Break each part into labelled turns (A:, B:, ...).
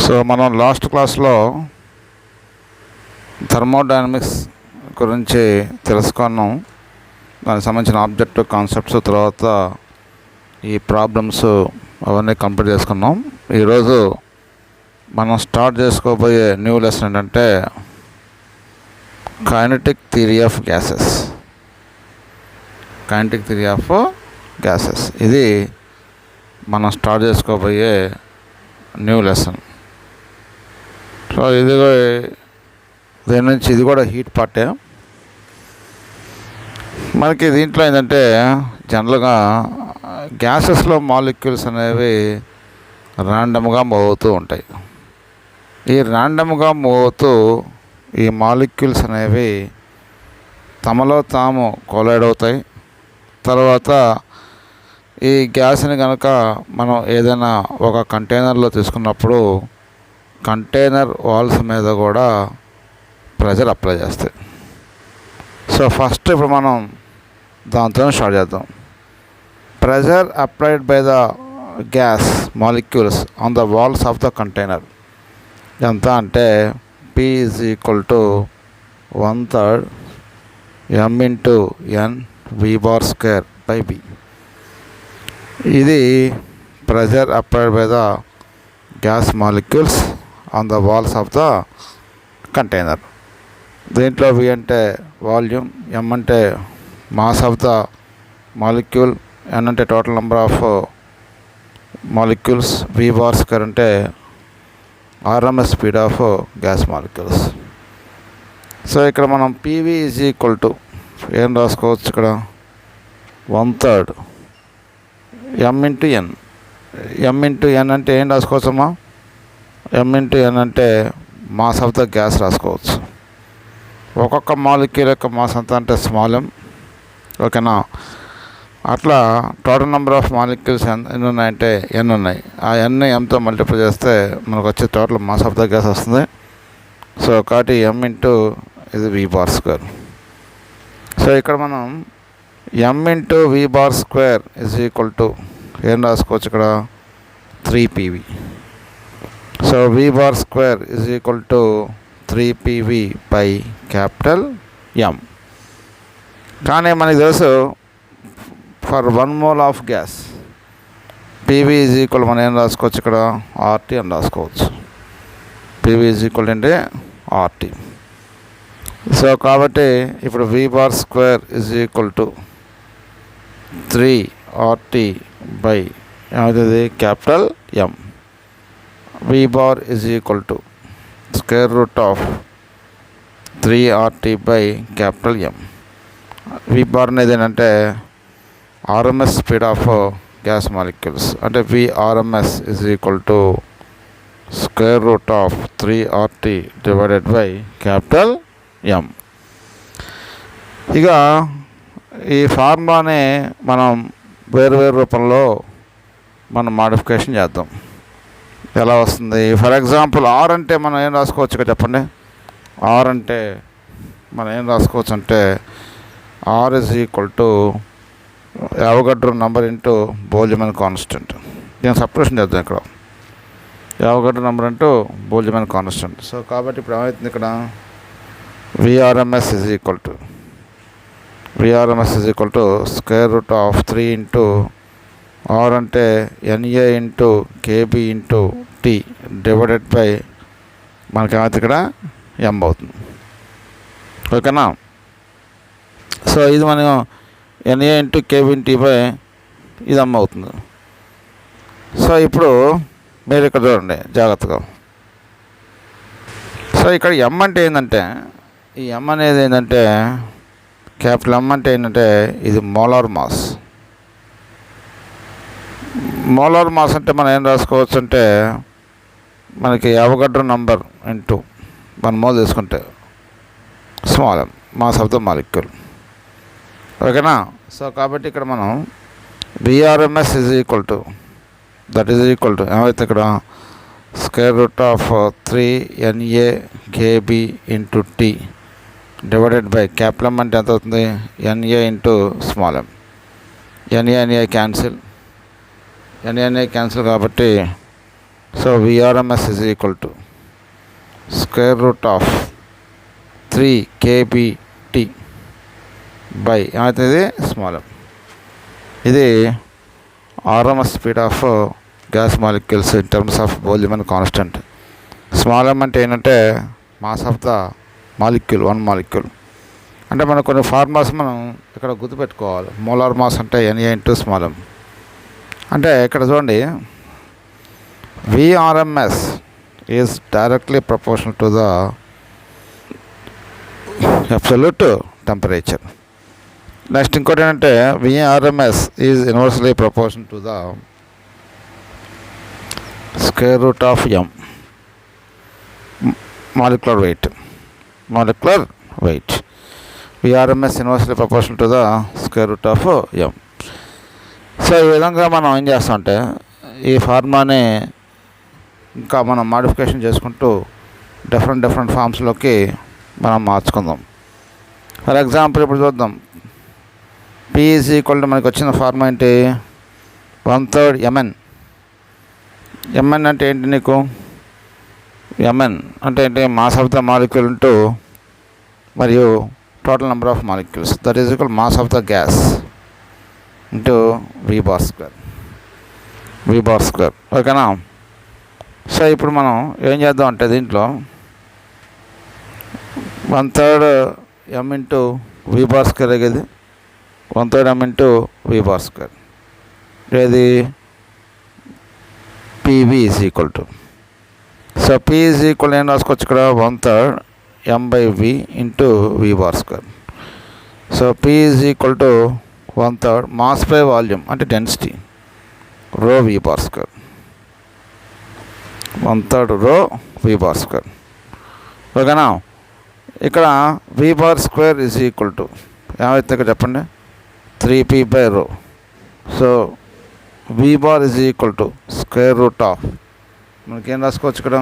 A: So మనం last క్లాస్లో thermodynamics గురించి తెలుసుకున్నాం. దానికి సంబంధించిన ఆబ్జెక్టివ్ కాన్సెప్ట్స్, తర్వాత ఈ ప్రాబ్లమ్స్ అవన్నీ కంప్లీట్ చేసుకున్నాం. ఈరోజు మనం స్టార్ట్ చేసుకోబోయే న్యూ లెసన్ ఏంటంటే kinetic theory of gases. Kinetic theory of gases ఇది మనం స్టార్ట్ చేసుకోబోయే న్యూ లెసన్. సో దీని నుంచి ఇది కూడా హీట్ పార్టే. మనకి దీంట్లో ఏంటంటే జనరల్గా గ్యాసెస్లో మాలిక్యూల్స్ అనేవి ర్యాండమ్గా మూవ్ అవుతూ ఉంటాయి. ఈ ర్యాండమ్గా మూవ్ అవుతూ ఈ మాలిక్యూల్స్ అనేవి తమలో తాము కొలైడ్ అవుతాయి. తర్వాత ఈ గ్యాస్ని కనుక మనం ఏదైనా ఒక కంటైనర్లో తీసుకున్నప్పుడు కంటైనర్ వాల్స్ మీద కూడా ప్రెషర్ అప్లై చేస్తాయి. సో ఫస్ట్ ఇప్పుడు మనం దాంతో స్టార్ట్ చేద్దాం. Pressure applied by the gas molecules on the walls of the container ఎంత అంటే P is equal to 1/3 m into n v bar square by B. ఇది pressure applied by the gas molecules on the walls of the container. దీంట్లో V అంటే volume, M అంటే mass of the molecule, N అంటే total number of molecules, V bar square అంటే RMS speed of gas molecules. So ఇక్కడ మనం PV is equal to ఏం రాసుకోవచ్చు, ఇక్కడ 1/3 m into n. m into n అంటే ఏం రాసుకోవచ్చమ్మా, m ఇంటూ n అంటే మాస్ ఆఫ్ ద గ్యాస్ రాసుకోవచ్చు. ఒక్కొక్క మాలిక్యూల్ యొక్క మాస్ ఎంత అంటే స్మాల్ m, ఓకేనా. అట్లా టోటల్ నెంబర్ ఆఫ్ మాలిక్యూల్స్ ఎన్ని ఉన్నాయంటే n ఉన్నాయి. ఆ n mతో మల్టిప్లై చేస్తే మనకు వచ్చే total mass of the gas వస్తుంది. సో కాబట్టి m ఇంటూ ఇది V బార్ స్క్వేర్. సో ఇక్కడ మనం m into V bar square is equal to ఏం రాసుకోవచ్చు, ఇక్కడ 3PV. So V bar square is equal to 3PV by capital M. కానీ మనకి తెలుసు for 1 mole of gas PV is equal మనం ఏం రాసుకోవచ్చు, ఇక్కడ RT అని రాసుకోవచ్చు. PV ఈజ్ ఈక్వల్ అంటే RT. సో కాబట్టి ఇప్పుడు V bar square is equal to 3RT by ఏమవుతుంది capital M. V bar is equal to square root of 3RT by capital M. V bar అనేది ఏంటంటే RMS speed of gas molecules, అంటే VRMS is equal to square root of 3RT divided by capital M. ఇక ఈ ఫార్ములాని మనం వేరు రూపంలో మనం modification చేద్దాం. ఎలా వస్తుంది, ఫర్ ఎగ్జాంపుల్ R అంటే మనం ఏం రాసుకోవచ్చు, ఇక్కడ చెప్పండి. R అంటే మనం ఏం రాసుకోవచ్చు అంటే R is equal to Avogadro number into Boltzmann constant. దీన్ని సపరేషన్ చేద్దాం. ఇక్కడ Avogadro number into Boltzmann constant. So కాబట్టి ఇప్పుడు ఏమవుతుంది, ఇక్కడ VRMS is equal to square root of 3 into R అంటే NA into KB into T divided by మనకి ఏమవుతుంది, ఇక్కడ M అవుతుంది, ఓకేనా. సో ఇది మనం NA into KB into T by ఇది M అవుతుంది. సో ఇప్పుడు మీరు ఇక్కడ చూడండి జాగ్రత్తగా. సో ఇక్కడ M అంటే ఏంటంటే, ఈ M అనేది ఏంటంటే క్యాపిటల్ M అంటే ఏంటంటే ఇది మోలార్ మాస్. మోలార్ మాస్ అంటే మనం ఏం రాసుకోవచ్చు అంటే మనకి అవగాడ్రో నంబర్ ఇంటూ 1 mole తీసుకుంటే small m mass of the molecule, ఓకేనా. సో కాబట్టి ఇక్కడ మనం VRMS ఈజ్ ఈక్వల్ టు ఏమైతే ఇక్కడ square root of 3NA KB into T divided by capital M అంటే ఎంత అవుతుంది, NA into small m. NA cancel, NA cancel కాబట్టి so VRMS is equal to square root of 3 kBT by ఏమవుతుంది small m. ఇది RMS speed of gas molecules in terms of Boltzmann constant. Small m అంటే ఏంటంటే mass of the molecule, one molecule. అంటే మనం కొన్ని formulas మనం ఇక్కడ గుర్తుపెట్టుకోవాలి. మోలార్ మాస్ అంటే Na ఇంటూ స్మాల్ m. అంటే ఇక్కడ చూడండి, VRMS is directly proportional to the absolute temperature. Next ఇంకోటి ఏంటంటే VRMS is inversely proportional to the square root of m molecular weight. VRMS inversely proportional to the square root of m. So ఈ విధంగా మనం ఏం చేస్తామంటే ఈ ఫార్ములాని ఇంకా మనం మాడిఫికేషన్ చేసుకుంటూ డిఫరెంట్ ఫామ్స్లోకి మనం మార్చుకుందాం. ఫర్ ఎగ్జాంపుల్ ఇప్పుడు చూద్దాం. P ఈజ్ ఈక్వల్ టు మనకి వచ్చిన ఫార్ములా ఏంటి? 1/3 mn. mn అంటే ఏంటి నీకు? mn అంటే ఏంటి? Mass of the molecule into మరియు total number of molecules, that is equal mass of the gas into V bar square. ఓకేనా? సో ఇప్పుడు మనం ఏం చేద్దాం అంటే దీంట్లో 1/3 m into V bar square అయ్యేది 1/3 m into V bar square. ఏది? PV is equal to, so P is equal ఏం రాసుకోవచ్చు ఇక్కడ? 1/3 m/V into V bar square. So P is equal to 1/3 mass by volume అంటే density rho V bar square. 1/3 రో V bar square. ఓకేనా? ఇక్కడ V bar square is equal to ఏమైతే ఇక్కడ చెప్పండి? 3P by rho. So V bar is equal to square root of మనకేం రాసుకోవచ్చు ఇక్కడ?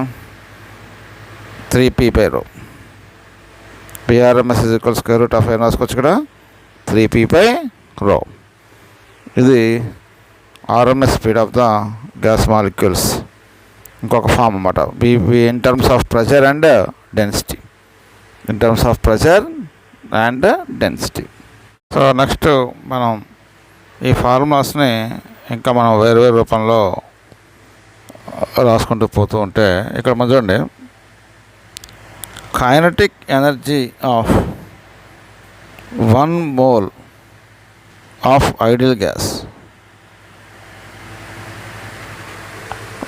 A: 3P by rho. VRMS is equal square root of ఏం రాసుకోవచ్చు ఇక్కడ? 3P by rho. ఇది RMS speed of the gas molecules ఇంకొక ఫామ్ అన్నమాట. In terms of pressure and density. So next మనం ఈ ఫార్ములాస్ని ఇంకా మనం వేరు రూపంలో రాసుకుంటూ పోతూ ఉంటే ఇక్కడ మనం చూడండి, kinetic energy of 1 mole of ideal gas.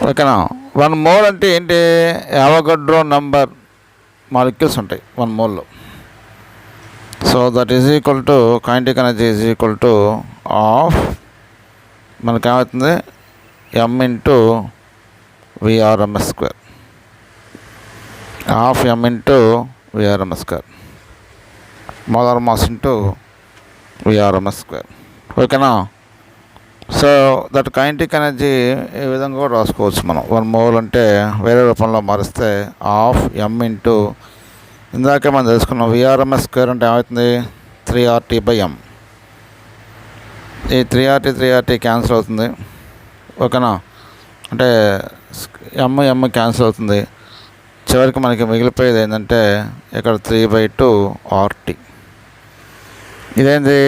A: ఓకేనా? 1 mole అంటే ఏంటి? అవోగాడ్రో నంబర్ మాలిక్యూల్స్ ఉంటాయి 1 mole. So that is equal to kinetic energy is equal to of మనకి ఏమవుతుంది? m into VRMS square. Half m into VRMS square. Molar mass into VRMS square. ఓకేనా? So that kinetic energy ఈ విధంగా కూడా రాసుకోవచ్చు మనం. 1 mole అంటే వేరే రూపంలో మారిస్తే హాఫ్ m ఇంటూ ఇందాకే మనం తెలుసుకున్నాం VRMS స్క్వేర్ అంటే ఏమవుతుంది? 3RT/m. ఈ 3RT క్యాన్సిల్ అవుతుంది. ఓకేనా? అంటే m క్యాన్సిల్ అవుతుంది. చివరికి మనకి మిగిలిపోయేది ఏంటంటే ఇక్కడ 3/2 RT. ఇదేంటి?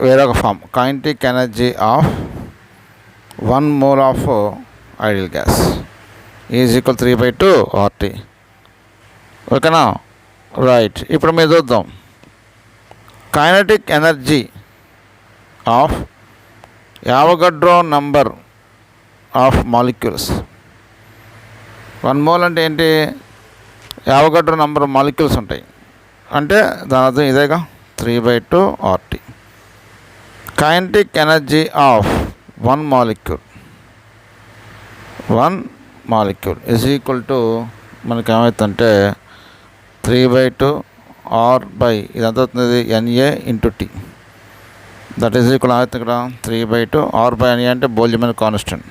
A: వేరొక form. Kinetic energy of 1 mole of ideal gas is equal 3/2 RT. ఓకేనా? రైట్. ఇప్పుడు మీరు చూద్దాం, kinetic energy of Avogadro number of molecules. 1 mole అంటే ఏంటి? అవోగాడ్రో నంబర్ మాలిక్యూల్స్ ఉంటాయి అంటే దాని అర్థం ఇదేగా, 3/2 RT. Kinetic energy of 1 molecule is equal to మనకి ఏమవుతుందంటే 3/2 R బై ఇదంతా అవుతుంది Na into T. That is equal అవుతుంది ఇక్కడ 3/2 R బై Na అంటే Boltzmann constant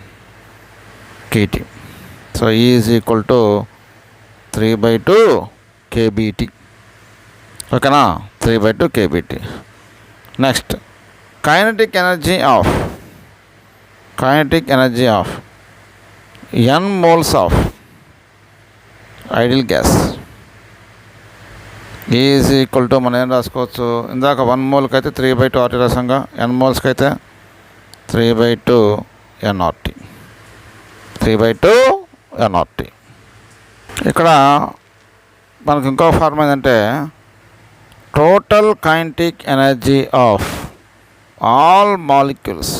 A: KT. So E is equal to 3/2 KBT. ఓకేనా? 3/2 KBT. Next kinetic energy of n moles of ideal gas is equal to మనం ఏం రాసుకోవచ్చు, ఇందాక 1 మోల్కి అయితే 3/2 RT రసంగా, n మోల్స్కి అయితే 3/2 nRT, 3/2 nRT. ఇక్కడ మనకు ఇంకో ఫార్మ్ ఏంటంటే total kinetic energy of all molecules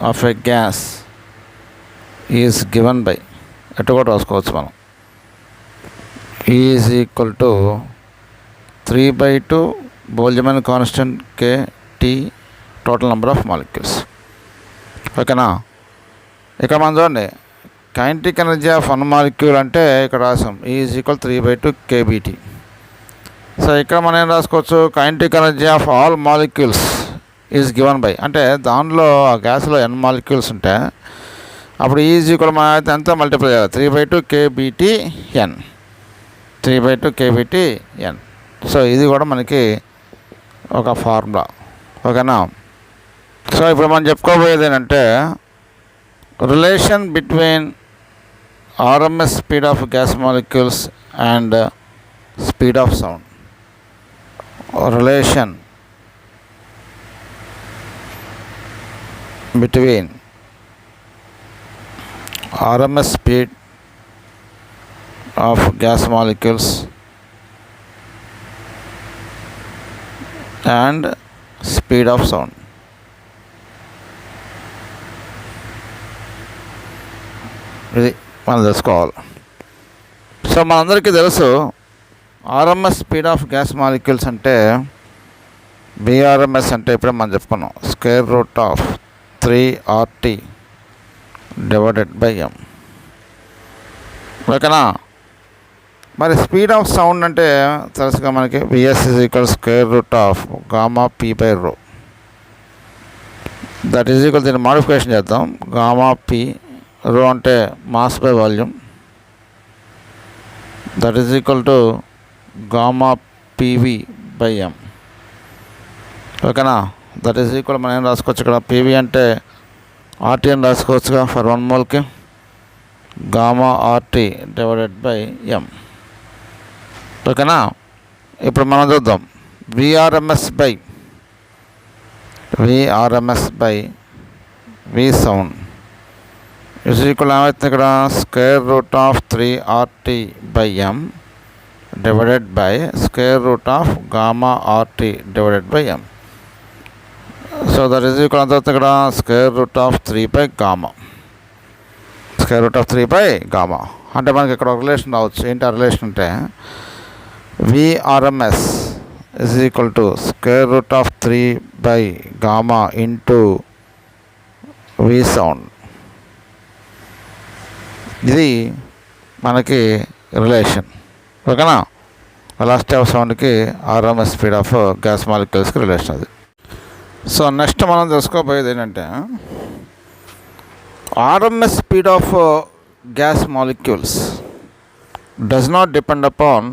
A: of a gas is given by, ఎటు కూడా రాసుకోవచ్చు మనం, is equal to 3/2 Boltzmann constant KT total number of molecules. ఓకేనా. ఇక్కడ మనం చూడండి కైనెటిక్ ఎనర్జీ ఆఫ్ 1 మాలిక్యూల్ అంటే ఇక్కడ రాసాం ఈజ్ ఈక్వల్ 3/2 kBT. సో ఇక్కడ మనం ఏం రాసుకోవచ్చు, kinetic energy of all molecules is given by, అంటే దానిలో ఆ గ్యాస్లో n మాలిక్యూల్స్ ఉంటే అప్పుడు ఈజ్ ఈక్వల్ మనం అయితే ఎంత మల్టిప్లై చేయాలి, 3/2 kBTn, 3/2 kBTn. సో ఇది కూడా మనకి ఒక ఫార్ములా. ఓకేనా. సో ఇప్పుడు మనం చెప్పుకోబోయేది ఏంటంటే relation between RMS speed of gas molecules and speed of sound. Relation between RMS speed of gas molecules and speed of sound. ఇది మనం తెలుసుకోవాలి. సో మనందరికీ తెలుసు RMS speed of gas molecules అంటే BRMS అంటే ఇప్పుడే మనం చెప్పుకున్నాం, √3RT డివైడెడ్ బై m. ఓకేనా. మరి స్పీడ్ ఆఫ్ సౌండ్ అంటే తెలుసుగా మనకి VS is equal √Γp/ρ. That is equal, దీన్ని మాడిఫికేషన్ చేద్దాం, Γp, ρ అంటే mass by volume, that is equal to Γpv/m. ఓకేనా. దట్ ఈజ్ ఈక్వల్ మనం ఏం రాసుకోవచ్చు, ఇక్కడ PV అంటే RT అని రాసుకోవచ్చుగా, ఫర్ 1 మోల్కి Γ/RT డివైడెడ్ బై m. ఓకేనా. ఇప్పుడు మనం చూద్దాం VRMS by V sound is equal ఏమవుతుంది, ఇక్కడ √3RT/m divided by √Γ/RT divided by m. So that is equal ఎంత అవుతుంది, ఇక్కడ √3/γ. అంటే మనకి ఇక్కడ ఒక రిలేషన్ రావచ్చు. ఏంటి ఆ రిలేషన్ అంటే VRMS is equal to √3/γ into V sound. ఇది మనకి రిలేషన్. ఓకేనా. వెలాసిటీ ఆఫ్ సౌండ్కి RMS స్పీడ్ ఆఫ్ గ్యాస్ మాలిక్యూల్స్కి రిలేషన్ అది. సో నెక్స్ట్ మనం తెలుసుకోబోయేది ఏంటంటే RMS speed of gas molecules does not depend upon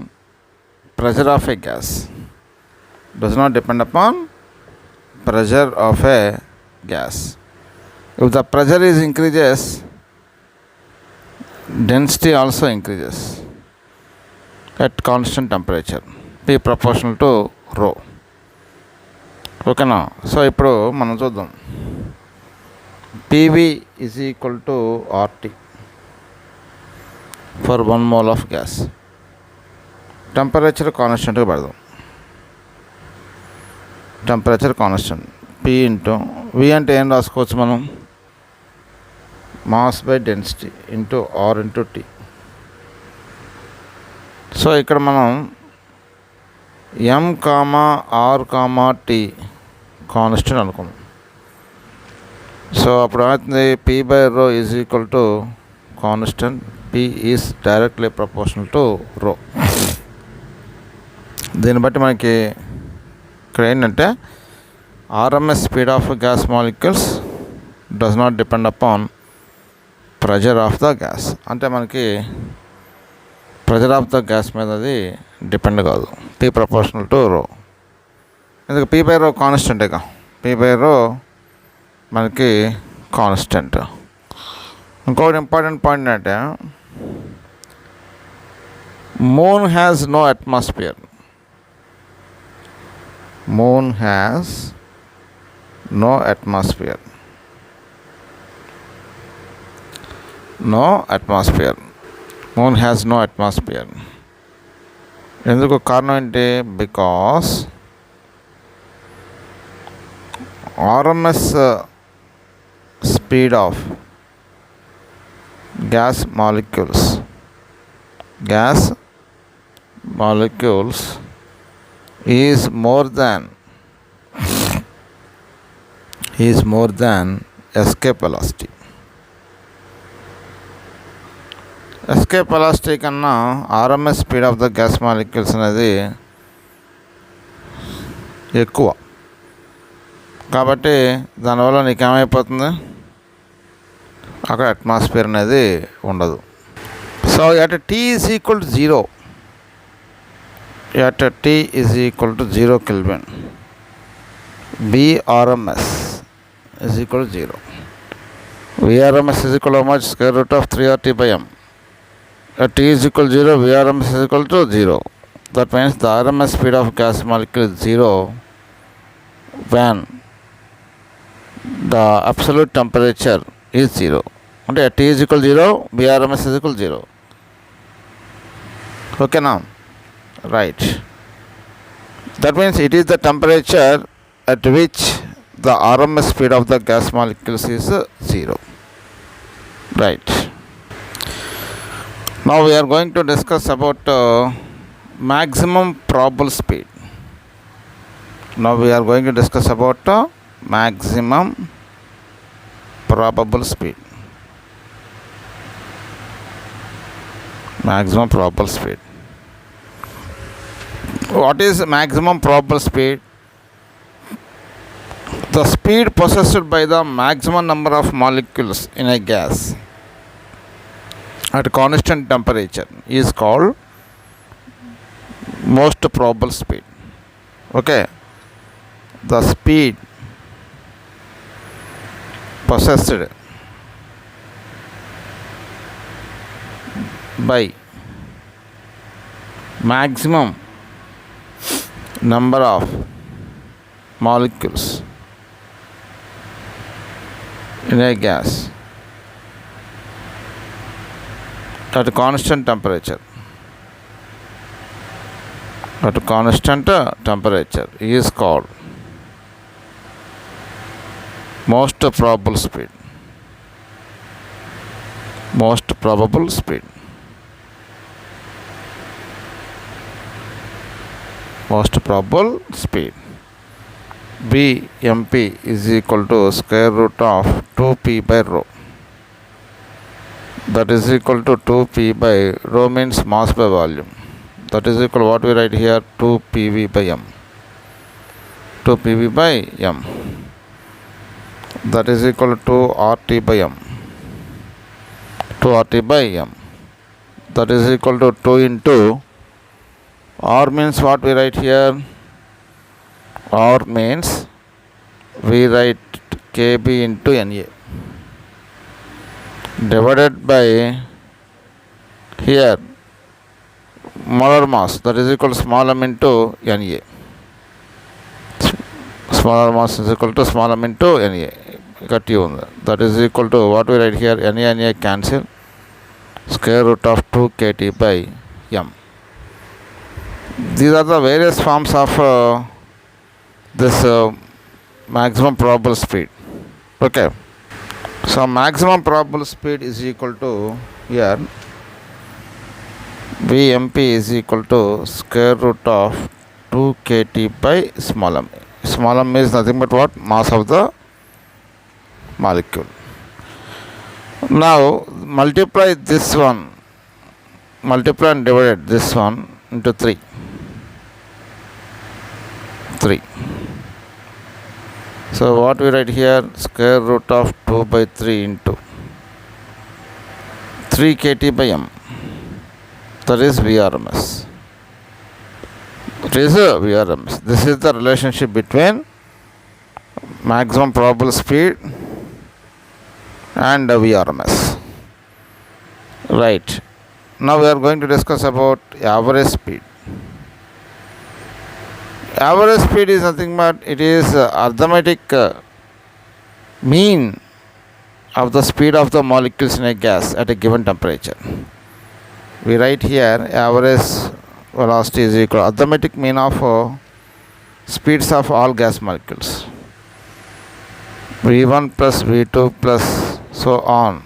A: pressure of a gas. If the pressure is increases, density also increases at constant temperature, P proportional to ρ. ఓకేనా. So ఇప్పుడు మనం చూద్దాం PV is equal to RT for 1 mole of gas. Temperature కాన్స్టెంట్గా పెడదాం, temperature constant P into V అంటే ఏం రాసుకోవచ్చు మనం, mass by density into R into T. So ఇక్కడ మనం M,R,T కాన్స్టెంట్ అనుకున్నాం. సో అప్పుడు ఏమవుతుంది, P/ρ is equal to constant, P is directly proportional to ρ. దీన్ని బట్టి మనకి ఇక్కడ ఏంటంటే RMS speed of gas molecules does not depend upon pressure of the gas. అంటే మనకి ప్రెషర్ ఆఫ్ ద గ్యాస్ మీద అది డిపెండ్ కాదు, P ప్రపోర్షనల్ టు ρ. ఎందుకు P/ρ కాన్స్టెంటేగా, P/ρ మనకి కాన్స్టెంట్. ఇంకొకటి ఇంపార్టెంట్ పాయింట్ అంటే moon has no atmosphere. Moon has no atmosphere. No atmosphere. Moon has no atmosphere. ఎందుకు కారణం ఏంటి? Because RMS speed of gas molecules is more than escape velocity. Escape velocity కన్నా RMS speed of the gas molecules అనేది ఎక్కువ. కాబట్టి దానివల్ల నీకేమైపోతుంది, అక్కడ అట్మాస్ఫియర్ అనేది ఉండదు. So at T is equal to 0, at T is equal to 0 kelvin, Vrms is equal to 0. Vrms is equal to how much? Square root of 3RT by m. At t is equal to 0, Vrms is equal to 0. That means the RMS speed of gas molecule is 0 when the absolute temperature is 0. And at t is equal to 0, Vrms is equal to 0. Okay now? Right. That means it is the temperature at which the RMS speed of the gas molecules is 0. Right. Now we are going to discuss about maximum probable speed. Now we are going to discuss about maximum probable speed. Maximum probable speed. What is maximum probable speed? The speed possessed by the maximum number of molecules in a gas at constant temperature is called most probable speed. Okay, the speed possessed by maximum number of molecules in a gas at constant temperature is called most probable speed. Most probable speed. Most probable speed. Bmp is equal to square root of 2p by rho. That is equal to 2p by rho means mass by volume. That is equal to what we write here, 2pv by m. 2pv by m. That is equal to RT by m. 2RT by m. That is equal to 2 into R means what we write here? R means we write Kb into Na divided by here molar mass, that is equal to small m into Na. Smaller mass is equal to small m into Na. Got you. That is equal to what we write here, Na cancel, square root of 2 kT by m. These are the various forms of this maximum probable speed. Okay, so maximum probable speed is equal to here Vmp is equal to square root of 2 kT by small m. Small m is nothing but what? Mass of the molecule. Now multiply this one, multiply and divide this one into 3. So what we write here, square root of 2 by 3 into 3 kT by m. That is Vrms. It is Vrms. This is the relationship between maximum probable speed and VRMS. Right. Now we are going to discuss about average speed. Average speed is nothing but it is arithmetic mean of the speed of the molecules in a gas at a given temperature. We write here average velocity is equal to arithmetic mean of speeds of all gas molecules. V1 plus V2 plus so on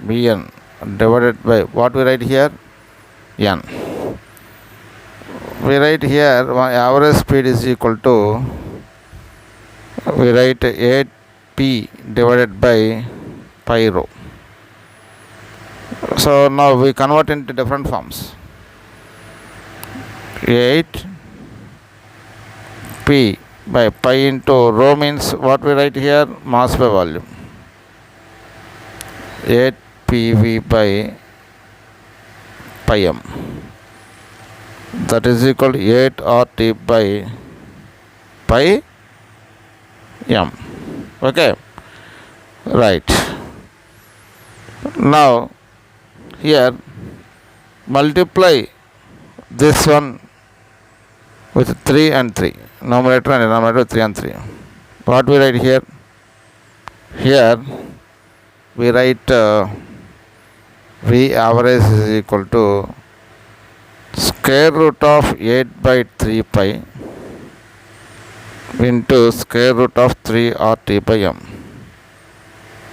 A: Vn divided by what we write here? N. We write here average speed is equal to, we write 8p divided by pi rho. So now we convert into different forms. 8p by pi into rho means what we write here? Mass by volume. 8pv by pi m. That is equal to 8 RT by pi m. Okay. Right. Now here multiply this one with 3 and 3. Numerator and denominator 3 and 3. What we write here? Here we write V average is equal to square root of 8 by 3 pi into square root of 3 RT by m.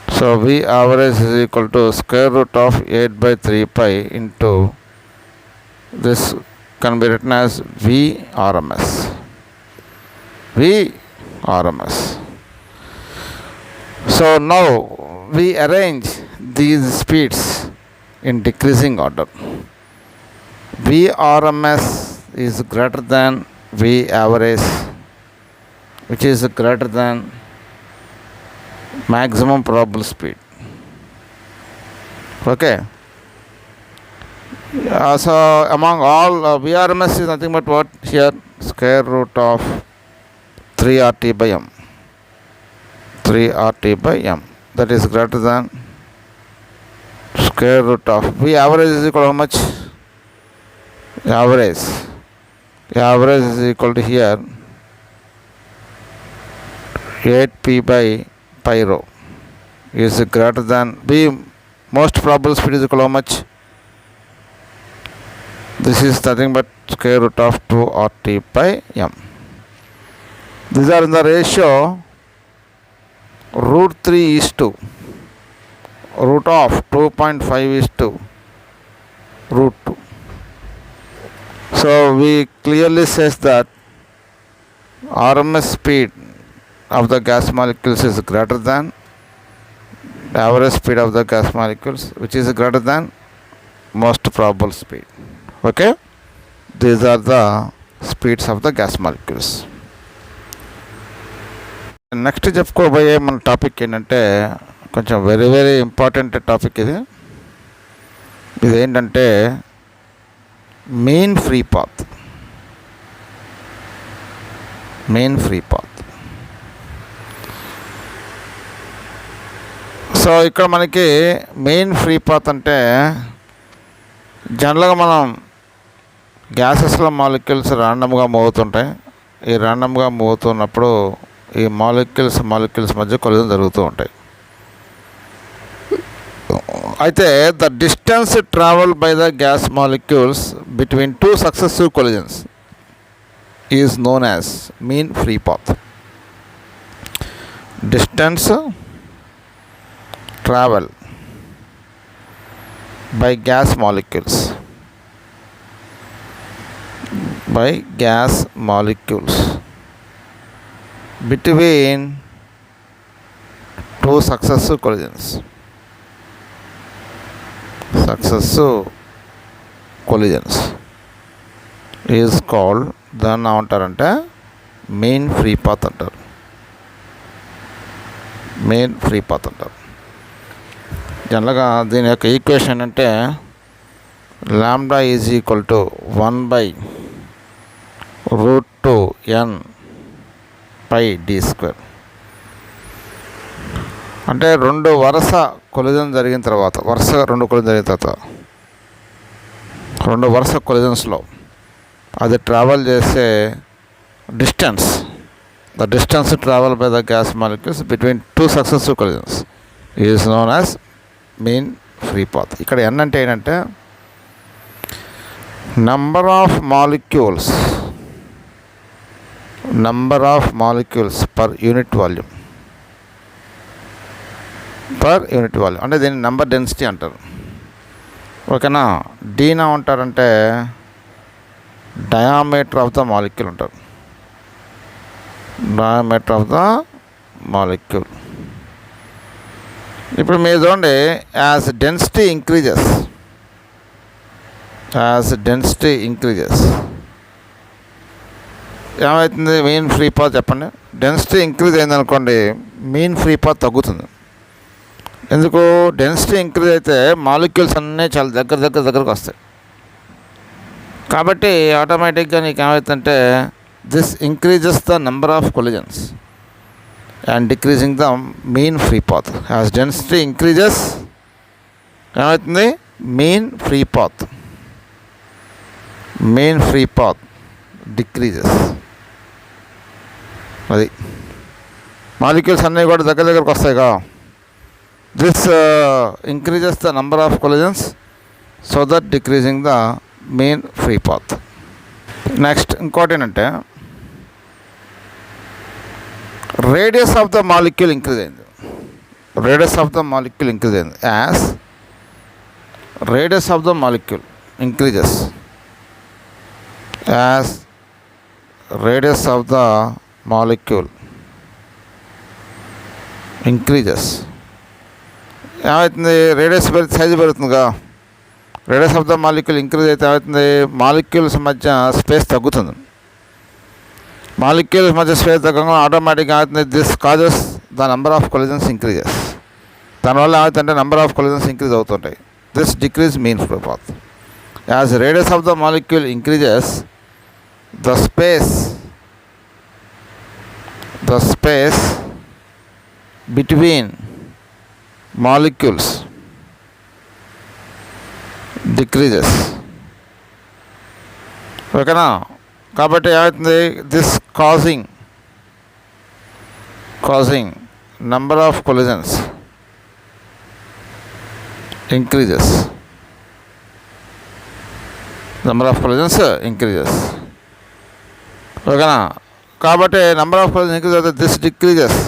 A: So V average is equal to square root of 8 by 3 pi into this can be written as V RMS. V RMS. So now we arrange these speeds in decreasing order. V RMS is greater than V average, which is greater than maximum probable speed. Okay. So among all VRMS is nothing but what here? Square root of 3 RT by m. 3 RT by m. That is greater than square root of V average is equal to how much? Average. Average is equal to here 8p by pi rho is greater than V most probable speed is equal to how much? This is nothing but square root of 2 RT by m. These are in the ratio root 3 is to root of 2.5 is to root 2. So we clearly says that RMS speed of the gas molecules is greater than the average speed of the gas molecules, which is greater than most probable speed. Okay, these are the speeds of the gas molecules. Next చెప్పుకోబోయే మన topic ఏంటంటే కొంచెం very very important topic ఇది. ఇదేంటంటే main free path. Main free path. So ఇక్కడ మనకి main free path అంటే జనరల్గా మనం గ్యాసెస్లో మాలిక్యూల్స్ ర్యాండమ్గా మూవ్ అవుతుంటాయి. ఈ ర్యాండమ్గా మూవ్ అవుతున్నప్పుడు ఈ మాలిక్యూల్స్ మధ్య కొలిజన్ జరుగుతూ ఉంటాయి. అయితే the distance travel by the gas molecules between two successive collisions is known as mean free path. Distance travel by gas molecules between two successive collisions is called దాన్ని ఏమంటారంటే main free path అంటారు. Main free path అంటారు. జనరల్గా దీని యొక్క equation అంటే lambda is equal to 1/√2n π d². అంటే రెండు వరుస కొలిజన్ జరిగిన తర్వాత, వరుసగా 2 కొలిజన్ జరిగిన తర్వాత, 2 వరుస కొలిజన్స్లో అది ట్రావెల్ చేసే distance, the distance travel by the gas molecules between 2 successive collisions is known as mean free path. ఇక్కడ n అంటే ఏంటంటే number of molecules per unit volume, అంటే దీన్ని నెంబర్ డెన్సిటీ అంటారు. ఓకేనా. డీనా ఉంటారంటే డయామీటర్ ఆఫ్ ద మాలిక్యూల్ అంటారు. Diameter of the molecule. ఇప్పుడు మీరు చూడండి, యాజ్ డెన్సిటీ ఇంక్రీజెస్ ఏమవుతుంది? మీన్ ఫ్రీ పాత్ చెప్పండి. డెన్సిటీ ఇంక్రీజ్ అయిందనుకోండి, మీన్ ఫ్రీ పాత్ తగ్గుతుంది. ఎందుకు? డెన్సిటీ ఇంక్రీజ్ అయితే మాలిక్యూల్స్ అన్నీ చాలా దగ్గరకు వస్తాయి. కాబట్టి ఆటోమేటిక్గా నీకు ఏమవుతుందంటే this increases the number of collisions and decreasing the mean free path. As density increases ఏమవుతుంది? Mean free path decreases. అది మాలిక్యూల్స్ అన్నీ కూడా దగ్గరకు వస్తాయిగా. This increases the number of collisions so that decreasing the mean free path. Next ఇంకోటి ఏంటంటే radius of the molecule increase అయింది. As radius of the molecule increases, ఏమవుతుంది? రేడియస్ సైజు పెరుగుతుందిగా. Radius of the molecule increase అయితే ఏమవుతుంది? Molecules మధ్య space తగ్గుతుంది. Molecules మధ్య స్పేస్ తగ్గగా ఆటోమేటిక్గా అవుతుంది this causes the number of collisions increases. దానివల్ల ఏమవుతుందంటే నెంబర్ ఆఫ్ కొలిజన్స్ ఇంక్రీజ్ అవుతుంటాయి. This decrease mean free path. As radius of the molecule increases, the space between molecules decreases. ఓకేనా. కాబట్టి ఏమవుతుంది? This causing number of collisions increases. ఓకేనా. కాబట్టి number of collisions increase అవుతుంది. This decreases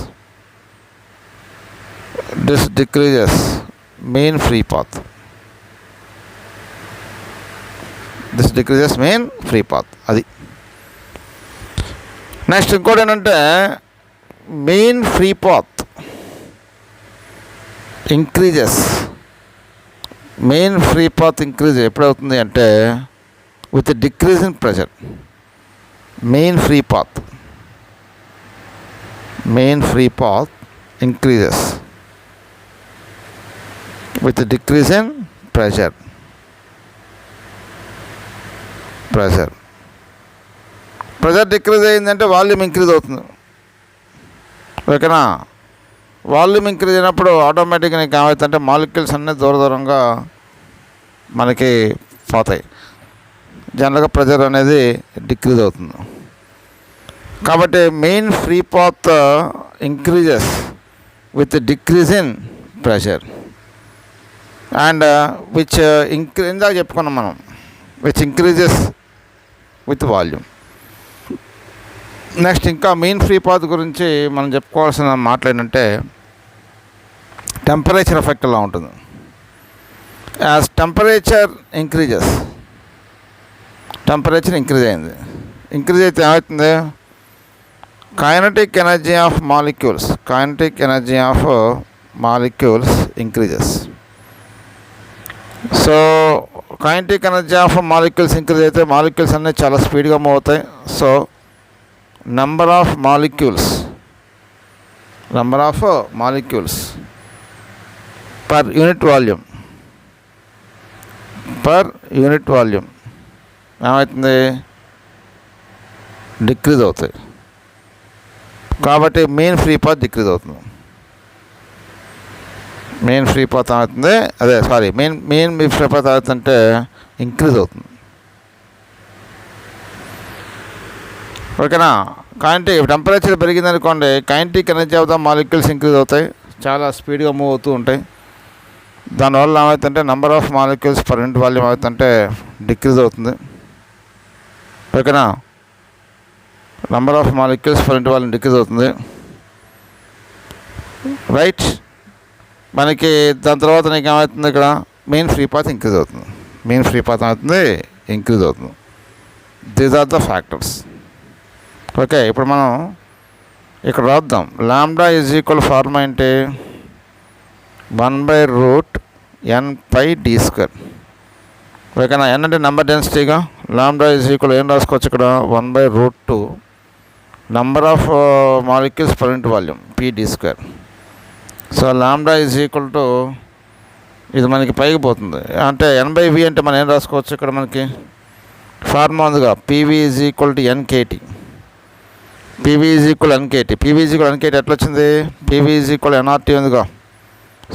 A: mean free path. అది. Next ఇంకోటి ఏంటంటే mean free path increases. ఎప్పుడవుతుంది అంటే with decrease in pressure. mean free path increases with a decrease in pressure. Pressure decrease అయిందంటే volume increase అవుతుంది. ఓకేనా. Volume increase అయినప్పుడు ఆటోమేటిక్గా నీకు ఏమవుతుందంటే మాలిక్యూల్స్ అన్నీ దూరంగా మనకి పోతాయి. జనరల్గా ప్రెషర్ అనేది డిక్రీజ్ అవుతుంది. కాబట్టి main free path increases with decrease in pressure and ఇందాక చెప్పుకున్నాం మనం, which increases with volume. Next ఇంకా మెయిన్ ఫ్రీ పాత్ గురించి మనం చెప్పుకోవాల్సిన మాటలు ఏంటంటే టెంపరేచర్ ఎఫెక్ట్ ఎలా ఉంటుంది. యాజ్ టెంపరేచర్ ఇంక్రీజ్ అయింది. ఇంక్రీజ్ అయితే ఏమవుతుంది? Kinetic energy of molecules increases. So kinetic energy of molecules increase అయితే మాలిక్యూల్స్ అన్నీ చాలా స్పీడ్గా మూవ్ అవుతాయి. So number of molecules per unit volume ఏమవుతుంది? డిక్రీజ్ అవుతాయి. కాబట్టి మెయిన్ ఫ్రీ పాత్ డిక్రీజ్ అవుతుంది. మెయిన్ ఫ్రీ పాత్ అవుతుంది, మెయిన్ ఫ్రీ పాత్ అవుతుంటే ఇంక్రీజ్ అవుతుంది. ఓకేనా. టెంపరేచర్ పెరిగింది అనుకోండి, kinetic energy of the molecules increase అవుతాయి, చాలా స్పీడ్గా మూవ్ అవుతూ ఉంటాయి. దానివల్ల ఏమవుతుందంటే number of molecules per unit volume ఏమవుతుందంటే డిక్రీజ్ అవుతుంది. ఓకేనా. Number of molecules per unit volume decrease అవుతుంది, రైట్. మనకి దాని తర్వాత నీకు ఏమవుతుంది, ఇక్కడ మెయిన్ ఫ్రీ పాత్ ఇంక్రీజ్ అవుతుంది. మెయిన్ ఫ్రీ పాత్ అవుతుంది, ఇంక్రీజ్ అవుతుంది. These are the factors. Okay, ఇప్పుడు మనం ఇక్కడ రాద్దాం. లాంబ్డా ఈజ్ ఈక్వల్ ఫార్ములా ఏంటి, 1/√n/d². ఓకేనా. n అంటే నెంబర్ డెన్సిటీగా, లాంబ్డా ఈజ్ ఈక్వల్ ఏం రాసుకోవచ్చు ఇక్కడ, 1/√2 number of molecules per unit volume p_d². So lambda is equal to, ఇది మనకి పైకి పోతుంది అంటే n/v అంటే మనం ఏం రాసుకోవచ్చు, ఇక్కడ మనకి ఫార్ములా ఉందిగా, PV is equal to NKT. PV is equal NKT. PV is equal NKT ఎట్లా వచ్చింది, PV ఈజ్ ఈక్వల్ NRT ఉందిగా.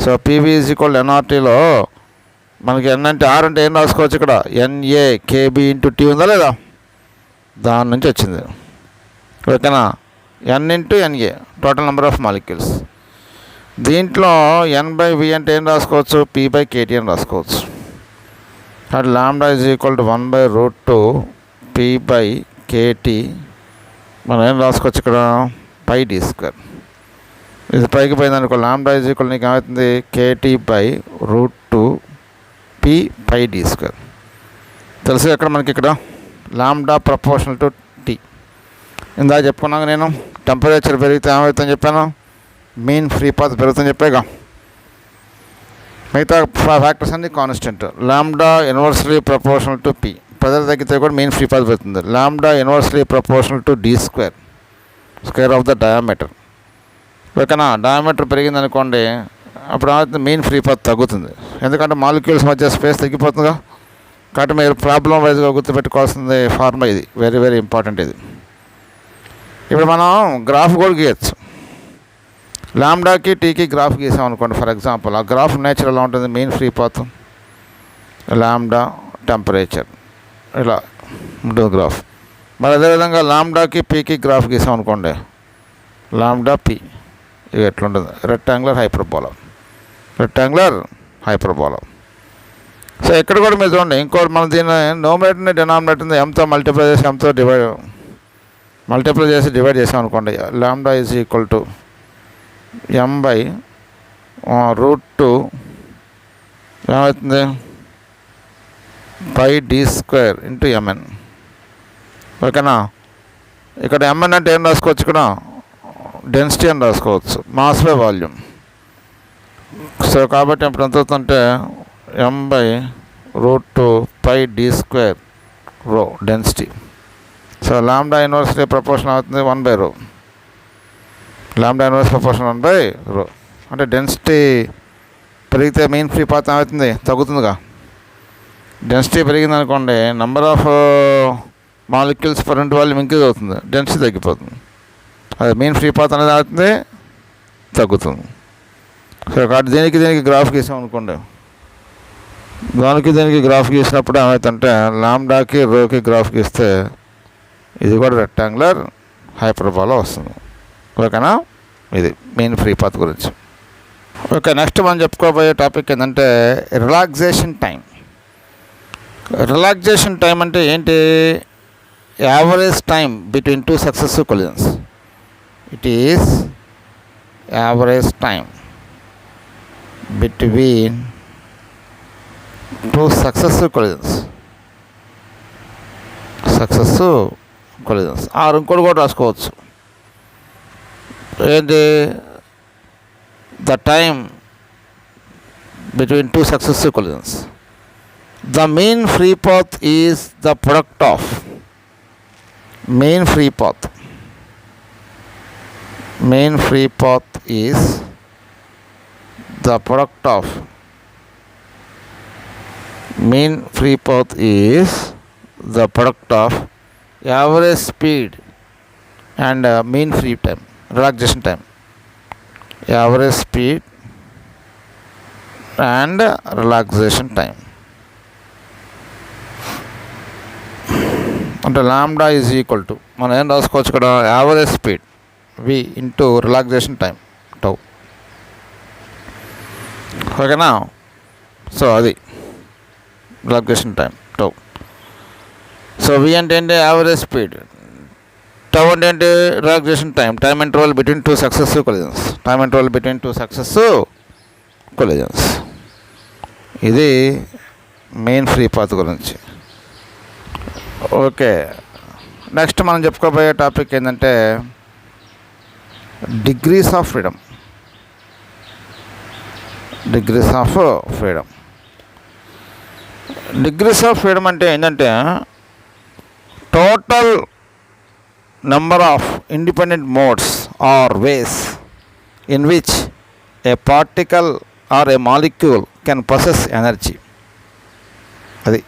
A: సో PV ఈజ్ ఈక్వల్ NRTలో మనకి N అంటే R అంటే ఏం రాసుకోవచ్చు ఇక్కడ, NA/KB/T ఉందా లేదా, దాని నుంచి వచ్చింది. ఓకేనా. N/NA total number of molecules. దీంట్లో n/v అంటే ఏం రాసుకోవచ్చు, P/KT అని రాసుకోవచ్చు. అటు lambda is equal to 1/√2 P/KT మనం ఏం రాసుకోవచ్చు ఇక్కడ, πd². ఇది పైకి పోయింది అనుకో, లాంబ్డా ఈజ్ ఈక్వల్ నీకు ఏమవుతుంది, KT/√2 P/d². తెలుసు ఎక్కడ మనకి ఇక్కడ లాంబ్డా ప్రపోర్షనల్ టు T. ఇందాక చెప్పుకున్నాక నేను టెంపరేచర్ పెరిగితే ఏమవుతుందని చెప్పాను, మెయిన్ ఫ్రీ పాత్ పెరుగుతుందని చెప్పాగా. మిగతా ఫ్యాక్టర్స్ అన్ని constant. Lambda inversely proportional to P, pressure తగ్గితే కూడా మెయిన్ ఫ్రీ పాత్ పెరుగుతుంది. Lambda inversely proportional to d², square of the diameter. ఓకేనా. డయామీటర్ పెరిగింది అనుకోండి, అప్పుడు మెయిన్ ఫ్రీ పాత్ తగ్గుతుంది, ఎందుకంటే మాలిక్యూల్స్ మధ్య స్పేస్ తగ్గిపోతుందిగా. కాబట్టి మీరు ప్రాబ్లం వైజ్గా గుర్తుపెట్టుకోవాల్సింది ఫార్ములా ఇది, వెరీ వెరీ ఇంపార్టెంట్ ఇది. ఇప్పుడు మనం గ్రాఫ్ కూడా గీయచ్చు. లాంబ్డాకి టీకి గ్రాఫ్ గీసాం అనుకోండి ఫర్ ఎగ్జాంపుల్, ఆ గ్రాఫ్ నేచర్ ఎలా ఉంటుంది, main free path, lambda, temperature, ఇలా ఉంటుంది గ్రాఫ్. మరి అదేవిధంగా లాంబ్డాకి పీకి గ్రాఫ్ గీసాం అనుకోండి, లాంబ్డా పి ఇక ఎట్లుంటుంది, రెక్టాంగులర్ హైపర్బోలా. సో ఇక్కడ కూడా మీరు చూడండి, ఇంకోటి మనం దీన్ని న్యూమరేటర్ని డినామినేటర్ని ఎంతో మల్టిప్లై చేసి డివైడ్ చేసాం అనుకోండి, lambda is equal to m/√2 ఏమవుతుంది, πd² ఇంటూ mn. ఓకేనా. ఇక్కడ mn అంటే ఏం రాసుకోవచ్చు, ఇక్కడ డెన్సిటీ అని రాసుకోవచ్చు, మాస్ బై వాల్యూమ్. సో కాబట్టి ఇప్పుడు ఎంత అవుతుందంటే m/√2 πd² రో density. So lambda inversely proportion అవుతుంది 1/ρ. లాంబ్డా ఇన్వర్స్ ప్రపోర్షన్ 1/ρ అంటే డెన్సిటీ పెరిగితే మెయిన్ ఫ్రీ పాత్ అవుతుంది, తగ్గుతుందిగా. డెన్సిటీ పెరిగింది అనుకోండి, number of molecules per unit volume increase అవుతుంది, డెన్సిటీ తగ్గిపోతుంది. అది మెయిన్ ఫ్రీ పాత్ అనేది అవుతుంది, తగ్గుతుంది. సో కాబట్టి దీనికి గ్రాఫ్ గీసాం అనుకోండి, దీనికి గ్రాఫ్ గీసినప్పుడు ఏమవుతుందంటే లాంబ్డాకి రోకి గ్రాఫ్ గీస్తే ఇది కూడా రెక్టాంగులర్ హైపర్బోలా వస్తుంది. ఓకేనా. ఇది మెయిన్ ఫ్రీ పాత్ గురించి. ఓకే, నెక్స్ట్ మనం చెప్పుకోబోయే టాపిక్ ఏంటంటే రిలాక్సేషన్ టైం. రిలాక్సేషన్ టైం అంటే ఏంటి, average time between two successive collisions. It is average time between two successive collisions. ఆరు ఇంకోటి కూడా రాసుకోవచ్చు, ఏంటి, the time between two successive collisions. The main free path is the product of main free path is the product of average speed and mean free time, relaxation time. Average speed and relaxation time. అంటే lambda is equal to మనం ఏం రాసుకోవచ్చు ఇక్కడ, average speed V into relaxation time tau. ఓకేనా? So అది relaxation time tau. So V అంటే ఏంటి, average speed. Tau అంటే ఏంటి, relaxation time. Time interval between two successive collisions. Time interval between two successive collisions. ఇది మెయిన్ ఫ్రీ పాత్ గురించి. Okay, next మనం చెప్పుకోబోయే టాపిక్ ఏంటంటే degrees of freedom. Degrees of freedom. Degrees of freedom అంటే ఏంటంటే total number of independent modes or ways in which a particle or a molecule can possess energy. అది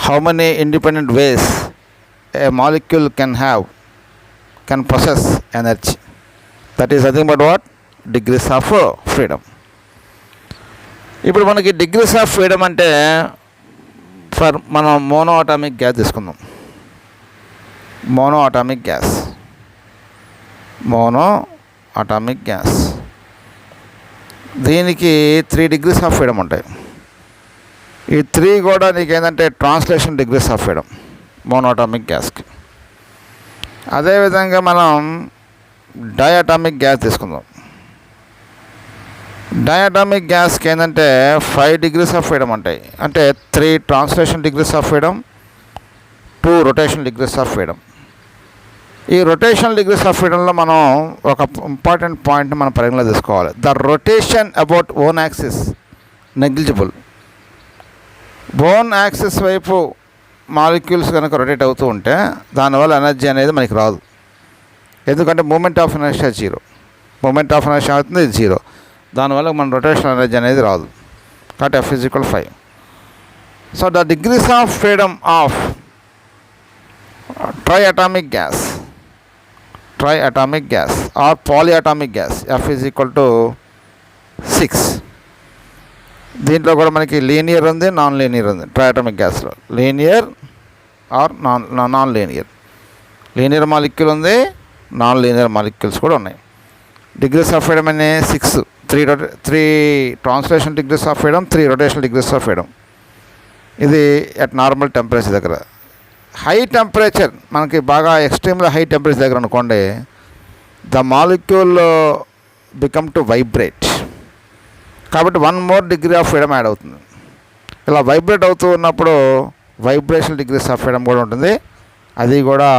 A: how many independent ways a molecule can possess energy. That is nothing but what, degrees of freedom. ఇప్పుడు మనకి degrees of freedom అంటే for మనం mono atomic gas తీసుకుందాం. Mono atomic gas దీనికి 3 degrees of freedom ఉంటాయి. ఈ 3 కూడా నీకేంటంటే ట్రాన్స్లేషన్ డిగ్రీస్ ఆఫ్ ఫ్రీడమ్ మోనోటామిక్ గ్యాస్కి. అదేవిధంగా మనం డయాటామిక్ గ్యాస్ తీసుకుందాం. డయాటామిక్ గ్యాస్కి ఏంటంటే 5 degrees ఆఫ్ ఫ్రీడమ్ ఉంటాయి. అంటే 3 translation degrees of freedom, 2 rotation degrees of freedom. ఈ రొటేషన్ డిగ్రీస్ ఆఫ్ ఫ్రీడమ్లో మనం ఒక ఇంపార్టెంట్ పాయింట్ని మనం పరిగణలో తీసుకోవాలి. The rotation about own axis negligible. Bond axis వైపు మాలిక్యూల్స్ కనుక రొటేట్ అవుతూ ఉంటే దానివల్ల ఎనర్జీ అనేది మనకి రాదు. ఎందుకంటే moment of inertia 0. Moment of inertia అవుతుంది, ఇది 0. దానివల్ల మన రొటేషన్ ఎనర్జీ అనేది రాదు. కాబట్టి F = 5. So the degrees of freedom of triatomic gas or polyatomic gas F = 6. దీంట్లో కూడా మనకి లీనియర్ ఉంది, నాన్ లీనియర్ ఉంది. ట్రైఅటామిక్ గ్యాస్లో linear or non linear. Linear molecule ఉంది, నాన్ లీనియర్ మాలిక్యూల్స్ కూడా ఉన్నాయి. డిగ్రీస్ ఆఫ్ ఫ్రీడమ్ అనే 6. 3 translation degrees of freedom, 3 rotation degrees of freedom. ఇది అట్ నార్మల్ టెంపరేచర్ దగ్గర. హై టెంపరేచర్ మనకి బాగా ఎక్స్ట్రీమ్గా హై టెంపరేచర్ దగ్గర అనుకోండి, the molecule become to vibrate. కాబట్టి 1 more degree of freedom add అవుతుంది. ఇలా వైబ్రేట్ అవుతూ ఉన్నప్పుడు వైబ్రేషన్ డిగ్రీస్ ఆఫ్ ఫ్రీడమ్ కూడా ఉంటుంది. అది కూడా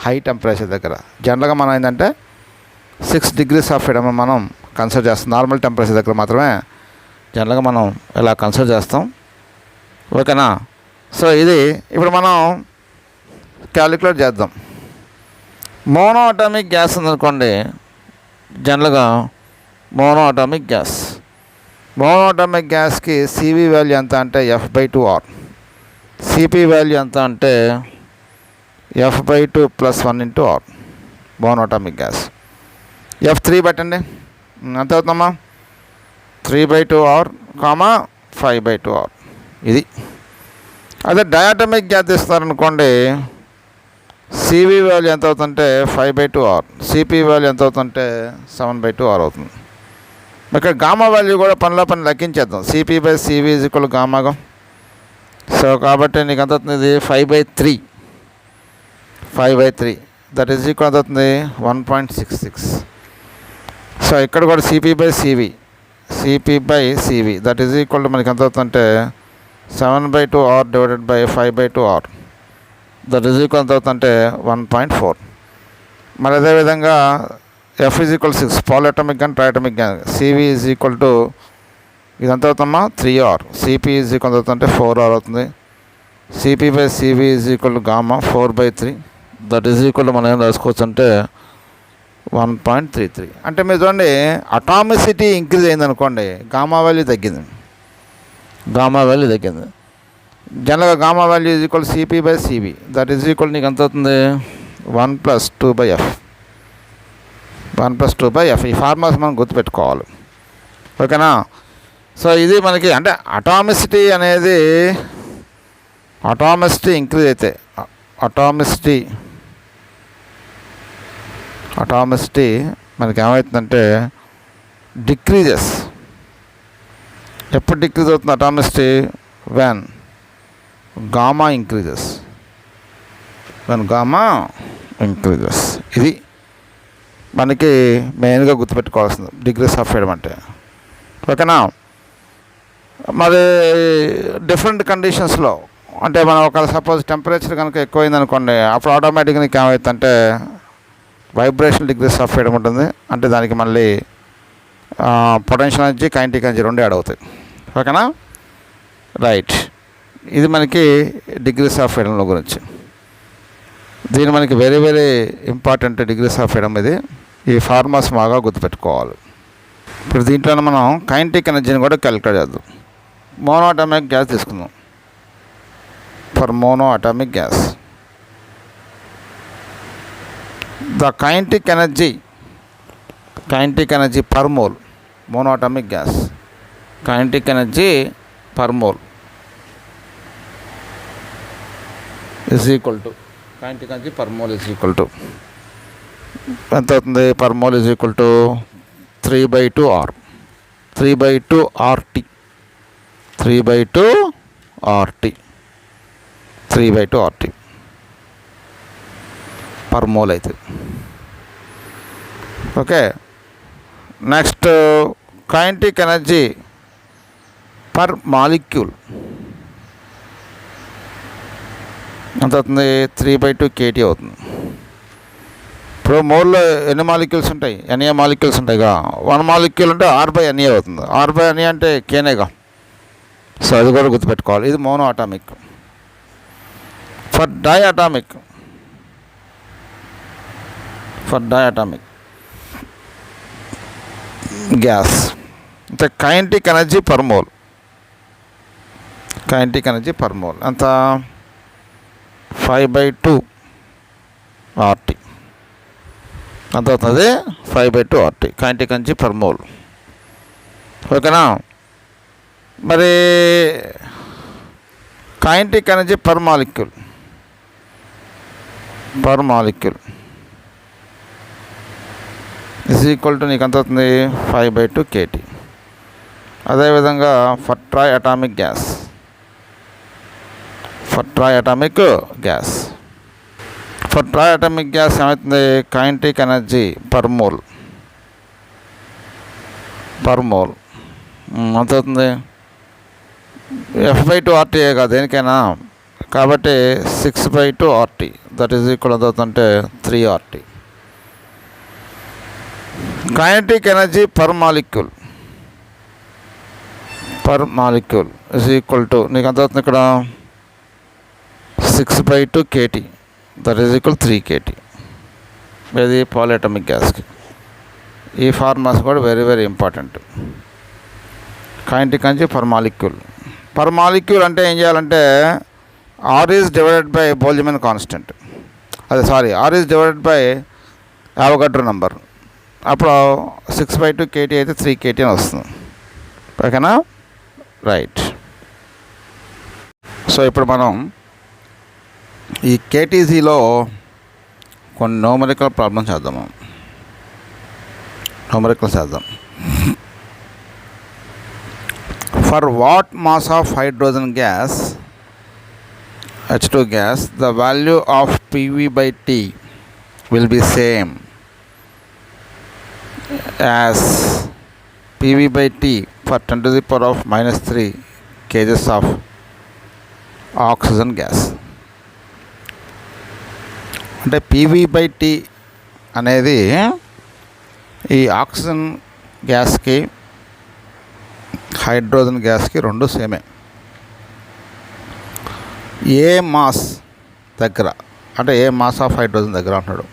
A: హై టెంపరేచర్ దగ్గర. జనరల్గా మనం ఏంటంటే 6 degrees ఆఫ్ ఫ్రీడమ్ మనం కన్సిడర్ చేస్తాం. నార్మల్ టెంపరేచర్ దగ్గర మాత్రమే జనరల్గా మనం ఇలా కన్సిడర్ చేస్తాం. ఓకేనా? సో ఇది ఇప్పుడు మనం క్యాలిక్యులేట్ చేద్దాం. మోనో అటామిక్ గ్యాస్ ఉందనుకోండి, జనరల్గా మోనో అటామిక్ గ్యాస్కి సివి వాల్యూ ఎంత అంటే F/2R. సిపి వాల్యూ ఎంత అంటే F/2 + 1 × R. మోనోటామిక్ గ్యాస్. F3 పెట్టండి, ఎంత అవుతుందమ్మా? 3/2R, 5/2R. ఇది. అదే డయాటమిక్ గ్యాస్ ఇస్తారనుకోండి, సివి వాల్యూ ఎంత అవుతుందంటే 5/2R. సిపి వాల్యూ ఎంత అవుతుందంటే 7/2R అవుతుంది. ఇక్కడ గామా వాల్యూ కూడా పనిలో లెక్కించేద్దాం. CP/CV = గామాగా. సో కాబట్టి నీకు ఎంత అవుతుంది, ఇది 5/3. దట్ ఈజ్ ఈక్వల్ ఎంత అవుతుంది, 1.66. సో ఇక్కడ కూడా CP/CV that is equal to మనకి ఎంత అవుతుందంటే 7/2R / 5/2R. That is equal ఎంత అవుతుందంటే 1.4. మరి అదేవిధంగా F = 6 పాలిఅటామిక్ అండ్ ట్రైఅటామిక్ గ్యాస్. CV ఇదంతా అవుతుందమ్మా 3R. CP ఎంత అవుతుందంటే 4R అవుతుంది. CP/CV gamma 4/3. That is equal మనం ఏం రాసుకోవచ్చు అంటే 1.33. అంటే మీరు చూడండి, అటామిసిటీ ఇంక్రీజ్ అయిందనుకోండి, గామా వాల్యూ తగ్గింది. జనరల్గా gamma value CP/CV. That is equal నీకు ఎంత అవుతుంది, 1 + 2/F. 1 + 2/F. ఈ ఫార్ములాస్ మనం గుర్తుపెట్టుకోవాలి. ఓకేనా? సో ఇది మనకి అంటే అటామిసిటీ అనేది ఇంక్రీజ్ అయితే అటామిసిటీ మనకి ఏమవుతుందంటే డిక్రీజెస్. ఎప్పుడు డిక్రీజ్ అవుతుంది అటామిసిటీ? When gamma increases. ఇది మనకి మెయిన్గా గుర్తుపెట్టుకోవాల్సింది డిగ్రీస్ ఆఫ్ ఫ్రీడమ్ అంటే. ఓకేనా? మరి డిఫరెంట్ కండిషన్స్లో అంటే మనం ఒకవేళ సపోజ్ టెంపరేచర్ కనుక ఎక్కువైంది అనుకోండి, అప్పుడు ఆటోమేటిక్గా నీకు ఏమవుతుందంటే వైబ్రేషన్ డిగ్రీస్ ఆఫ్ ఫ్రీడమ్ ఉంటుంది. అంటే దానికి మళ్ళీ పొటెన్షియల్ ఎనర్జీ, కైనెటిక్ ఎనర్జీ రెండు యాడ్ అవుతాయి. ఓకేనా? రైట్. ఇది మనకి డిగ్రీస్ ఆఫ్ ఫ్రీడమ్ గురించి. దీని మనకి very very important degrees of freedom. ఇది ఈ ఫార్మాస్ బాగా గుర్తుపెట్టుకోవాలి. ఇప్పుడు దీంట్లో మనం కైనెటిక్ ఎనర్జీని కూడా క్యాలిక్యులేట్ చేద్దాం. మోనో అటామిక్ గ్యాస్ తీసుకుందాం. For mono atomic gas the kinetic energy per mole, mono atomic gas kinetic energy per mole is equal to kinetic energy per mole is equal to ఎంత అవుతుంది? Per mole is equal to 3/2 R, 3/2 RT, 3/2 RT per mole అయితే. Okay. Next kinetic energy per molecule ఎంత అవుతుంది? 3/2 kT అవుతుంది. ఇప్పుడు మోల్లో ఎన్ని molecules ఉంటాయి? NA molecules ఉంటాయిగా. 1 మాలిక్యూల్ అంటే R/NA అవుతుంది. R/NA అంటే కేనేగా. సో అది కూడా గుర్తుపెట్టుకోవాలి. ఇది mono atomic. For diatomic gas అంటే కైనెటిక్ ఎనర్జీ పర్ మోల్ ఎంత? 5/2 RT ఎంత అవుతుంది? 5/2 RT kinetic energy per mole. ఓకేనా? మరి kinetic energy per molecule is equal to నీకు ఎంత అవుతుంది? 5/2 kT. అదేవిధంగా ఫర్ ట్రై అటామిక్ గ్యాస్ ఏమవుతుంది? కైనెటిక్ ఎనర్జీ పర్ మోల్ ఎంత అవుతుంది? F/2 RT కాదు దేనికైనా, కాబట్టి 6/2 RT దట్ ఈజ్ ఈక్వల్ ఎంత అవుతుందంటే 3 RT. Kinetic energy per molecule is equal to నీకు ఎంత అవుతుంది ఇక్కడ? 6/2 kT that is equal 3 kT. ఇది పాలిఅటామిక్ గ్యాస్కి. ఈ ఫార్మాస్ కూడా very very important. Kinetic energy per molecule అంటే ఏం చేయాలంటే R is divided by Boltzmann constant. R is divided by Avogadro number. అప్పుడు 6/2 kT అయితే 3 kT అని వస్తుంది. ఓకేనా? రైట్. సో ఇప్పుడు మనం ఈ KTCలో కొన్ని న్యూమరికల్ ప్రాబ్లమ్స్ చేద్దాం. For what mass of hydrogen gas H2 gas, the value of PV/T will be same as PV/T for 10⁻³ kgs of oxygen gas. అంటే PV/T అనేది ఈ ఆక్సిజన్ గ్యాస్కి హైడ్రోజన్ గ్యాస్కి రెండు సేమే. ఏ మాస్ దగ్గర అంటే ఏ మాస్ ఆఫ్ హైడ్రోజన్ దగ్గర అంటున్నాడు.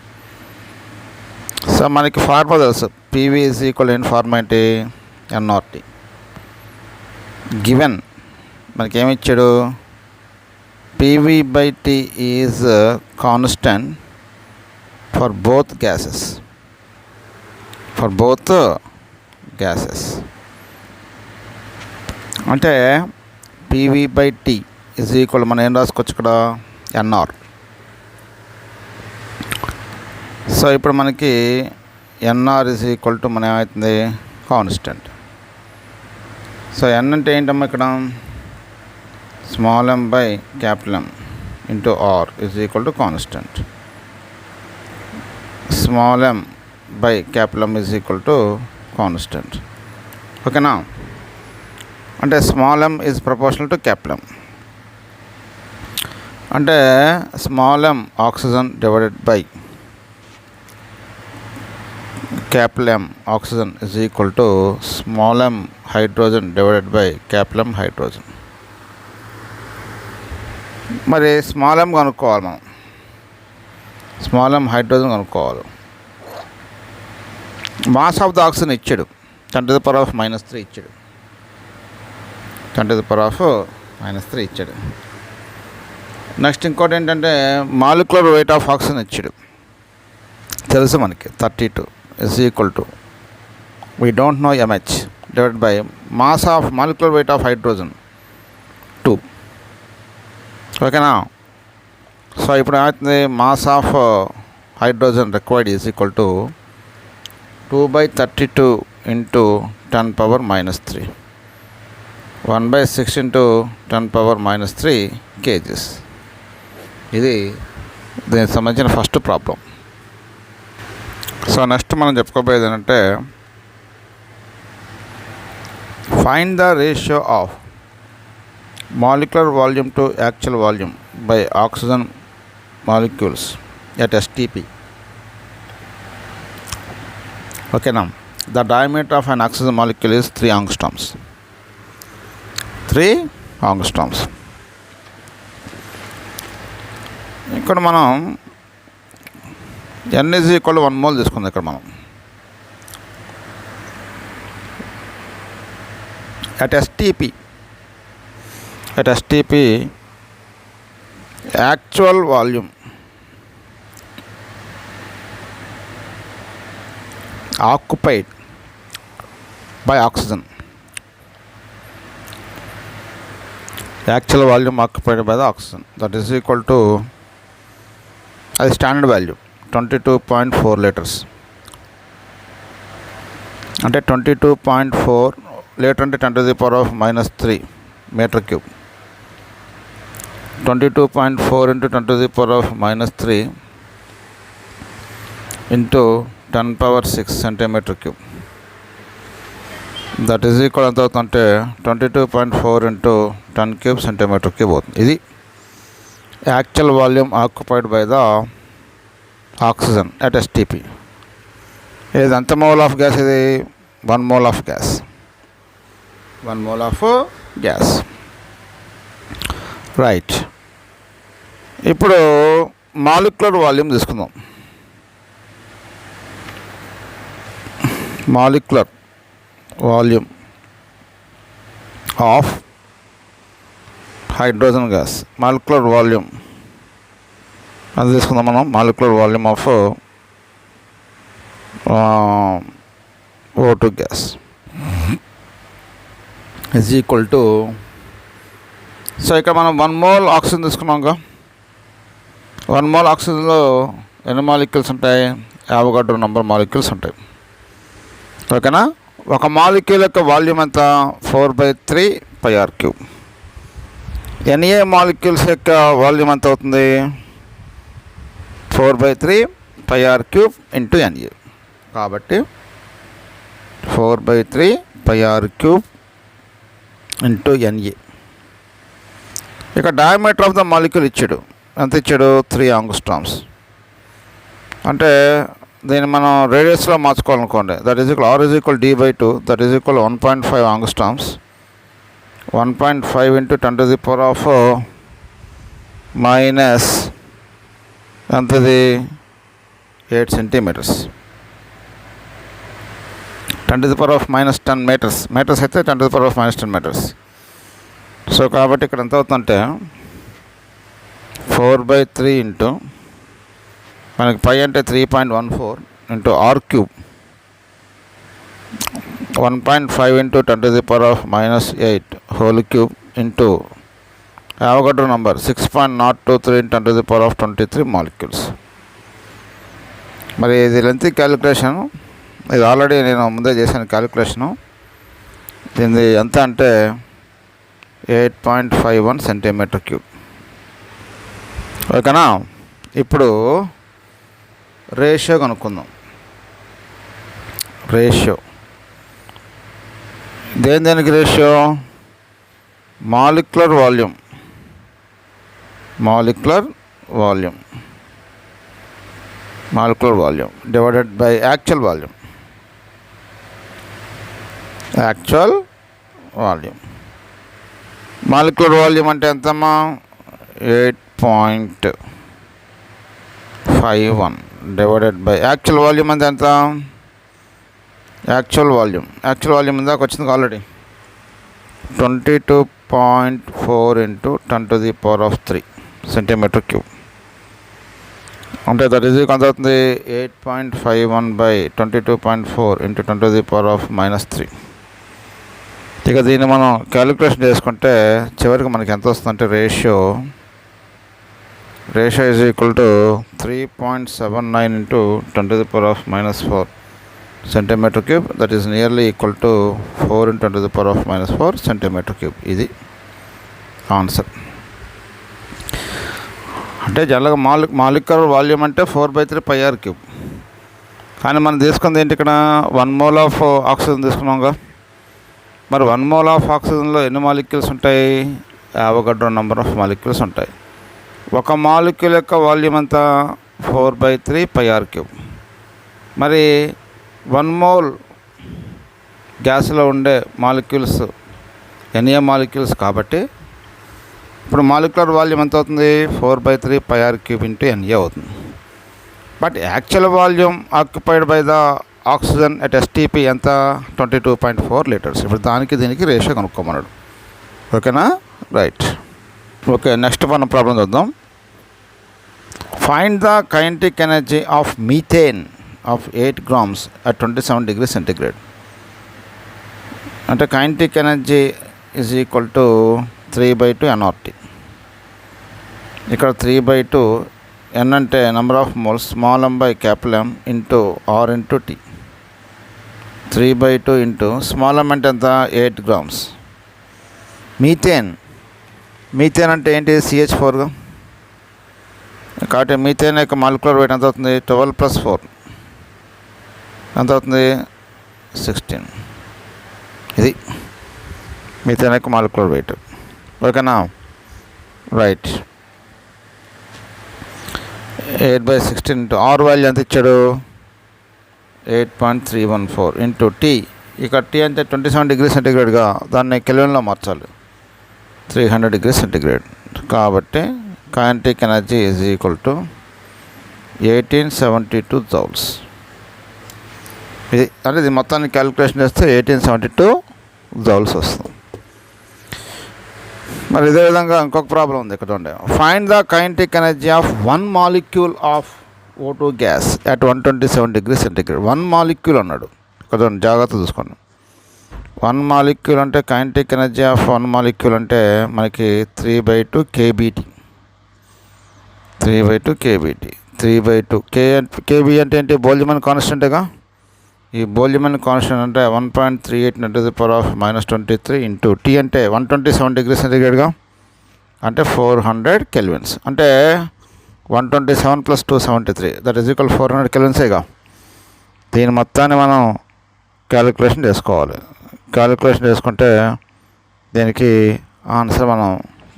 A: సో మనకి ఫార్ములా తెలుసు. PV is equal in formula ఏంటి? NRT. గివెన్ మనకి ఏమి ఇచ్చాడు? PV/T is constant for both gases. అంటే PV/T ఈజ్ ఈక్వల్ మనం ఏం రాసుకోవచ్చు ఇక్కడ NR. సో ఇప్పుడు మనకి NR ఈజ్ ఈక్వల్ టు మన ఏమవుతుంది కాన్స్టెంట్. సో N అంటే ఏంటమ్మా ఇక్కడ small m by capital M into R is equal to constant. Small m by capital M is equal to constant. ఓకేనా? అంటే small m is proportional to capital M. అంటే small m oxygen divided by capital M oxygen is equal to small m hydrogen divided by capital M hydrogen. మరి small m కనుక్కోవాలి మనం. Small m hydrogen కనుక్కోవాలి. Mass of the oxygen ఇచ్చాడు 10⁻³ ఇచ్చాడు. 10⁻³ ఇచ్చాడు. Next ఇంకోటి ఏంటంటే మాలిక్యులర్ వెయిట్ ఆఫ్ ఆక్సిజన్ ఇచ్చాడు. తెలుసు మనకి 32 is equal to we don't know mH divide by mass of molecular weight of hydrogen 2. ఓకేనా? సో ఇప్పుడు ఏమవుతుంది mass of hydrogen required is equal to 2/32 into 10⁻³ 1/6 into 10⁻³ kgs. ఇది దీనికి సంబంధించిన ఫస్ట్ ప్రాబ్లం. సో నెక్స్ట్ మనం చెప్పుకోబోయేది ఏంటంటే find the ratio of molecular volume to actual volume by oxygen molecules at STP. ఓకేనా? The diameter of an oxygen molecule is 3 ఆంగ్స్ట్రామ్స్. 3 ఆంగ్స్ట్రామ్స్. ఇక్కడ మనం N is equal 1 mole తీసుకుందాం. ఇక్కడ మనం at STP actual volume occupied by oxygen. Actual volume occupied by the oxygen that is equal to అది standard value 22.4 litres. అంటే 22.4 litre అంటే 10⁻³ metre cube. 22.4 into 10⁻³ into 10⁻6 centimetre cube. That is equal ఎంత అవుతుందంటే 22.4 into 10³ centimetre cube అవుతుంది. ఇది actual volume occupied by the oxygen at STP. ఇది ఎంత mole of gas? ఇది 1 mole of gas. 1 mole of gas. Right. ఇప్పుడు molecular volume తీసుకుందాం. Molecular volume of hydrogen gas. Molecular volume అది తీసుకుందాం మనం. Molecular volume of O2 gas is equal to, so ఇక్కడ మనం 1 మోల్ ఆక్సిజన్ తీసుకున్నాంగా. 1 మోల్ ఆక్సిజన్లో ఎన్ని molecules ఉంటాయి? అవగాడ్రో నంబర్ మాలిక్యూల్స్ ఉంటాయి. ఓకేనా? ఒక మాలిక్యూల్ యొక్క వాల్యూమ్ ఎంత? 4/3 πr³. Na మాలిక్యూల్స్ యొక్క వాల్యూమ్ ఎంత అవుతుంది? 4/3 πr³ ఇంటూ Na. కాబట్టి 4/3 πr³ ఇంటూ Na. ఇక డయామీటర్ ఆఫ్ ద మాలిక్యూల్ ఇచ్చాడు. ఎంత ఇచ్చాడు? 3 ఆంగ్స్ట్రామ్స్. అంటే దీన్ని మనం రేడియస్లో మార్చుకోవాలనుకోండి. That is equal R is equal D/2. That is equal 1.5 angstroms. 1.5 into 10⁻⁻³ ఎంతది? 8 సెంటీమీటర్స్. 10⁻⁻10 మీటర్స్. మీటర్స్ అయితే 10⁻⁻10 మీటర్స్. సో కాబట్టి ఇక్కడ ఎంత అవుతుందంటే 4/3 ఇంటూ మనకి π అంటే 3.14 into R³ 1.5 into 10 to the power of minus 8 whole cube into Avogadro number 6.023 into 10 to the power of 23 molecules. మరి ఇది లెంత్ క్యాలిక్యులేషన్, ఇది ఆల్రెడీ నేను ముందే చేశాను క్యాలిక్యులేషను. దీనిది ఎంత అంటే 8.51 సెంటీమీటర్ క్యూబ్. ఓకేనా? ఇప్పుడు రేషియో కనుక్కుందాం. రేషియో దేనికి ratio? Molecular volume divided by actual volume. Molecular volume అంటే ఎంతమ్మా? 8.51 డివైడెడ్ బై యాక్చువల్ వాల్యూమ్ అంటే ఎంత? యాక్చువల్ వాల్యూమ్ ఇందాక వచ్చింది already 22.4 into 10 to the power of 3 centimetre cube. అంటే దట్ ఈజ్ ఎంత అవుతుంది? 8.51 by 22.4 into 10 to the power of minus 3. ఇక దీన్ని మనం క్యాలిక్యులేషన్ చేసుకుంటే చివరికి మనకి ఎంత వస్తుందంటే ratio is equal to 3.79 into 10 to the power of minus 4 centimetre cube. That is nearly equal to 4 into 10 to the power of minus 4 centimetre cube. ఇది answer. అంటే జనరల్గా మాలిక్యులర్ వాల్యూమ్ అంటే 4/3 πr క్యూబ్. కానీ మనం తీసుకుంది ఏంటి ఇక్కడ? 1 mole ఆఫ్ ఆక్సిజన్ తీసుకున్నాంగా. మరి 1 mole ఆఫ్ ఆక్సిజన్లో ఎన్ని మాలిక్యూల్స్ ఉంటాయి? అవగాడ్రో నెంబర్ ఆఫ్ మాలిక్యూల్స్ ఉంటాయి. ఒక మాలిక్యూల్ యొక్క వాల్యూమ్ అంతా 4/3 πr క్యూబ్. మరి 1 mole గ్యాస్లో ఉండే మాలిక్యూల్స్ ఎన్ఏ మాలిక్యూల్స్ కాబట్టి ఇప్పుడు మాలిక్యులర్ వాల్యూమ్ ఎంత అవుతుంది? 4/3 πr క్యూబ్ ఇంటూ ఎన్ఏ అవుతుంది. But actual volume occupied by the oxygen at STP ఎంత? 22.4 లీటర్స్. ఇప్పుడు దీనికి రేషియో కనుక్కోమన్నాడు. ఓకేనా? రైట్. ఓకే, నెక్స్ట్ మన ప్రాబ్లం చూద్దాం. Find the kinetic energy of methane of 8 grams at 27 degrees centigrade. అంటే kinetic energy is equal to 3/2 nRT. ఇక్కడ 3/2 n అంటే number of moles, small m by capital M into R into T. 3/2 into small m అంటే ఎంత? 8 grams. Methane అంటే ఏంటి? CH4గా. కాబట్టి methane యొక్క molecular weight ఎంత అవుతుంది? 12 + 4 ఎంత అవుతుంది? 16. ఇది మీథేన్ యొక్క మాలిక్యులర్ వెయిట్. ఓకేనా? రైట్. 8/16 ఇంటూ R వాల్యూ ఎంత ఇచ్చాడు? 8.314 ఇంటూ T. ఇక్కడ T అంటే 27 degrees centigradeగా దాన్ని కెల్విన్లో మార్చాలి. 300 degrees centigrade. కాబట్టి kinetic energy is equal to 1872 joules. ఇది అంటే ఇది మొత్తాన్ని క్యాలిక్యులేషన్ చేస్తే 1872 joules వస్తుంది. మరి ఇదే విధంగా ఇంకొక ప్రాబ్లం ఉంది ఇక్కడ ఉండే. Find the kinetic energy of 1 molecule of O2 gas at 127 degrees centigrade. 1 molecule అన్నాడు. ఇక్కడ జాగ్రత్త చూసుకోండి. 1 molecule అంటే కైనెటిక్ ఎనర్జీ ఆఫ్ 1 molecule అంటే మనకి 3/2 kBT. 3/2 kBT. 3/2 kB అంటే ఏంటి? బోల్ట్జ్మాన్ కాన్స్టెంట్గా. ఈ బోల్ట్జ్మాన్ కాన్స్టెంట్ అంటే 1.38 × 10⁻⁻23 ఇంటూ T అంటే 127 degrees centigradeగా అంటే 400 kelvins. అంటే 127 + 273 దట్ ఈజ్ ఈక్వల్ 400 kelvinsగా. దీని మొత్తాన్ని మనం క్యాలిక్యులేషన్ చేసుకోవాలి. క్యాలిక్యులేషన్ చేసుకుంటే దీనికి ఆన్సర్ మనం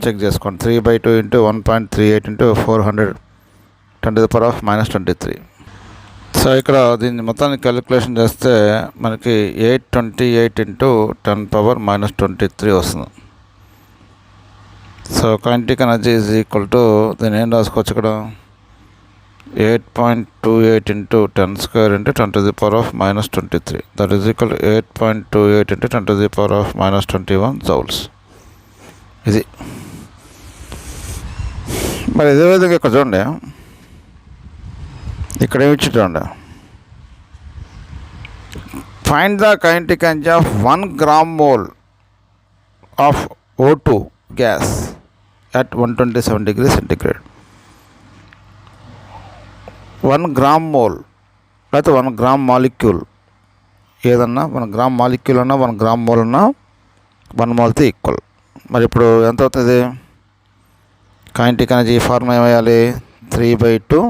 A: చెక్ చేసుకోండి. 3/2 ఇంటూ 1.38 ఇంటూ 400 10⁻⁻23. సో ఇక్కడ దీన్ని మొత్తాన్ని క్యాలిక్యులేషన్ చేస్తే మనకి 828 ఇంటూ 10⁻⁻23 వస్తుంది. So kinetic energy is equal to దీన్ని ఏం రాసుకోవచ్చు ఇక్కడ? 8.28 into 10² into 10⁻⁻23 that is equal 8.28 into 10⁻⁻21 joules. ఇది మరి ఇదే విధంగా ఇక్కడ చూడండి, ఇక్కడ ఏమి ఇచ్చి చూడండి. Find the kinetic energy of 1 gram mole of O2 gas at 127 degrees centigrade. 1 gram mole లేకపోతే 1 gram మాలిక్యూల్ ఏదన్నా 1 gram మాలిక్యూల్ అన్నా 1 gram మోల్ అన్నా 1 మోల్తో ఈక్వల్. మరి ఇప్పుడు ఎంత అవుతుంది? కైనెటిక్ ఎనర్జీ ఫార్ములా ఏమయ్యాలి? 3/2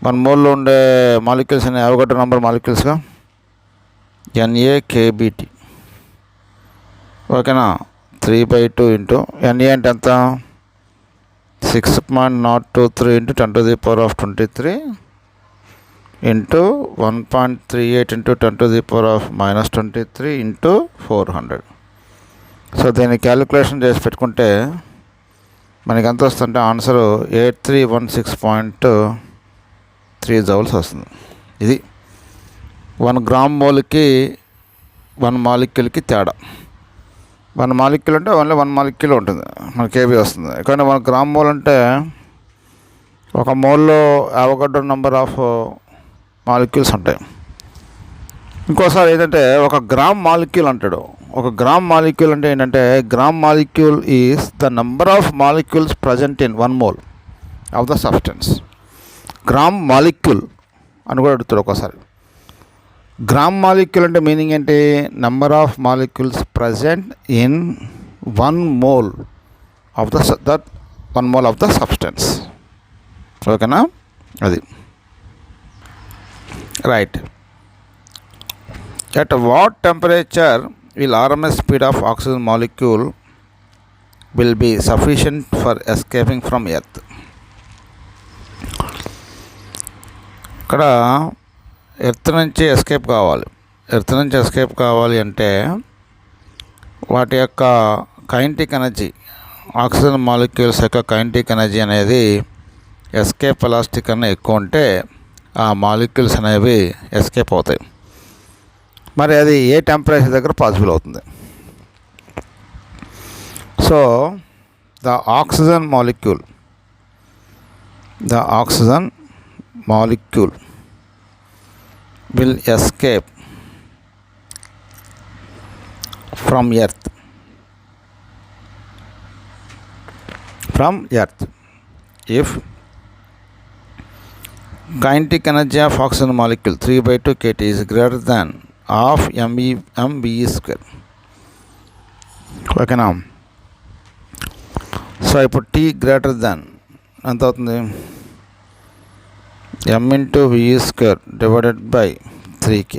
A: 1 మోల్లో ఉండే మాలిక్యూల్స్ అనే అవగడ్డ నంబర్ మాలిక్యూల్స్గా NaKBT. ఓకేనా? 3/2 ఇంటూ Na అంటే ఎంత? 6.023 into 10⁻23 into 1.38 into 10⁻³ into 400. So దీన్ని క్యాలిక్యులేషన్ చేసి పెట్టుకుంటే మనకి ఎంత వస్తుంటే ఆన్సరు 8316.3 జౌల్స్ వస్తుంది. ఇది 1 gram మోల్కి 1 మాలిక్యూల్కి తేడా. 1 మాలిక్యూల్ అంటే ఓన్లీ 1 మాలిక్యూల్ ఉంటుంది, మన కేబీ వస్తుంది. కానీ 1 gram మోల్ అంటే ఒక మోల్లో అవగడ్డ నంబర్ ఆఫ్ మాలిక్యూల్స్ ఉంటాయి. ఇంకోసారి ఏంటంటే 1 gram మాలిక్యూల్ అంటాడు. 1 gram మాలిక్యూల్ అంటే ఏంటంటే gram molecule is the number of molecules present in 1 mole of the substance. Gram molecule అని కూడా అడుగుతాడు ఒకసారి. గ్రామ్ మాలిక్యూల్ అంటే మీనింగ్ ఏంటి? Number of molecules present in 1 mole of the 1 mole of the substance. ఓకేనా? అది right. At what temperature will RMS speed of oxygen molecule will be sufficient for escaping from earth? ఇక్కడ earth నుంచి escape కావాలి. Earth నుంచి escape కావాలి అంటే వాటి యొక్క కైనెటిక్ ఎనర్జీ, ఆక్సిజన్ మాలిక్యూల్స్ యొక్క కైనెటిక్ ఎనర్జీ అనేది ఎస్కేప్ వెలాసిటీ కన్నా ఎక్కువ ఉంటే ఆ మాలిక్యూల్స్ అనేవి ఎస్కేప్ అవుతాయి. మరి అది ఏ టెంపరేచర్ దగ్గర పాసిబుల్ అవుతుంది? So the oxygen molecule will escape from earth if kinetic energy of oxygen molecule 3/2 kT is greater than half mve square. ఓకేనా? సో ఇప్పుడు T గ్రేటర్ దాన్ ఎంత అవుతుంది? m into VE square divided by 3k.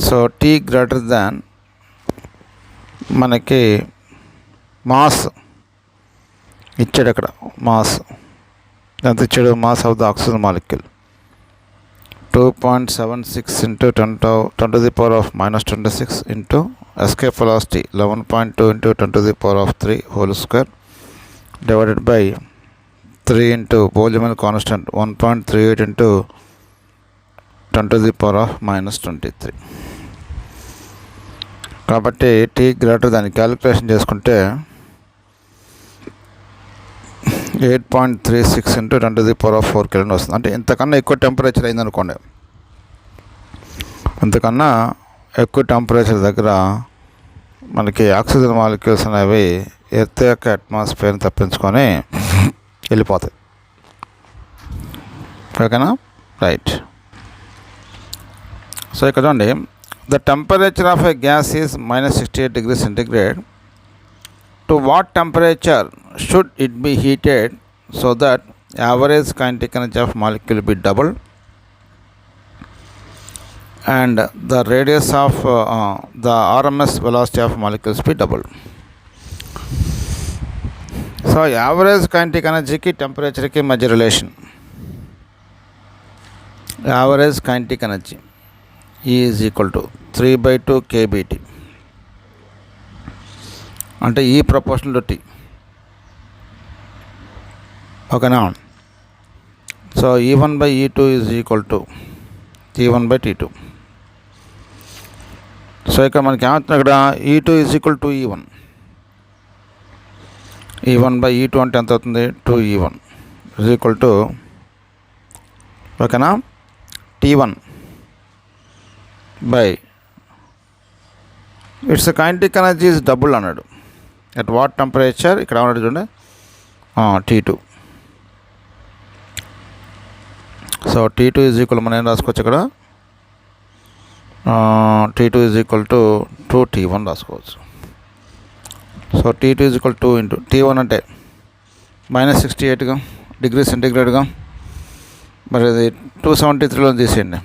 A: So T greater than మనకి mass ఇచ్చాడు. అక్కడ mass ఎంత ఇచ్చాడు? Mass of the oxygen molecule 2.76 into 10⁻⁻26 into escape velocity 11.2 into 10⁻³ whole square divided by 3 into Boltzmann constant 1.38 into 10⁻⁻23. కాబట్టి T greater దాన్ని calculation చేసుకుంటే 8.36 into 10⁻⁴ kelvin వస్తుంది. అంటే ఇంతకన్నా ఎక్కువ టెంపరేచర్ అయిందనుకోండి, ఇంతకన్నా ఎక్కువ టెంపరేచర్ దగ్గర మనకి ఆక్సిజన్ మాలిక్యూల్స్ అనేవి ఎర్త్ యొక్క అట్మాస్ఫియర్ని తప్పించుకొని వెళ్ళిపోతాయి. ఓకేనా? రైట్. సో ఇక్కడ చూడండి, the temperature of a gas is -68 degrees centigrade. To what temperature should it be heated so that average kinetic energy of molecule be doubled and the radius of the RMS velocity of molecules be doubled? So average kinetic energy ki temperature ki మధ్య relation, average kinetic energy is equal to 3/2 kBT. అంటే ఈ proportional to T. ఓకేనా? So E1/E2 is equal to T1/T2. So ఇక్కడ మనకి ఏమవుతుంది? ఇక్కడ E2 is equal to E1. E1/E2 అంటే ఎంత అవుతుంది? 2E1 ఈజ్ ఈక్వల్ టు, ఓకేనా, T1 by it's kinetic energy is double అన్నాడు. అట్ వాట్ టెంపరేచర్ ఇక్కడ ఉన్నాడు చూడండి T2. So T2 is equal మనం ఏం రాసుకోవచ్చు ఇక్కడ T2 is equal to 2T1 రాసుకోవచ్చు. So T2 is equal 2 into T1 అంటే -68గా డిగ్రీ సెంటిగ్రేడ్గా, మరి అది 273లో తీసేయండి.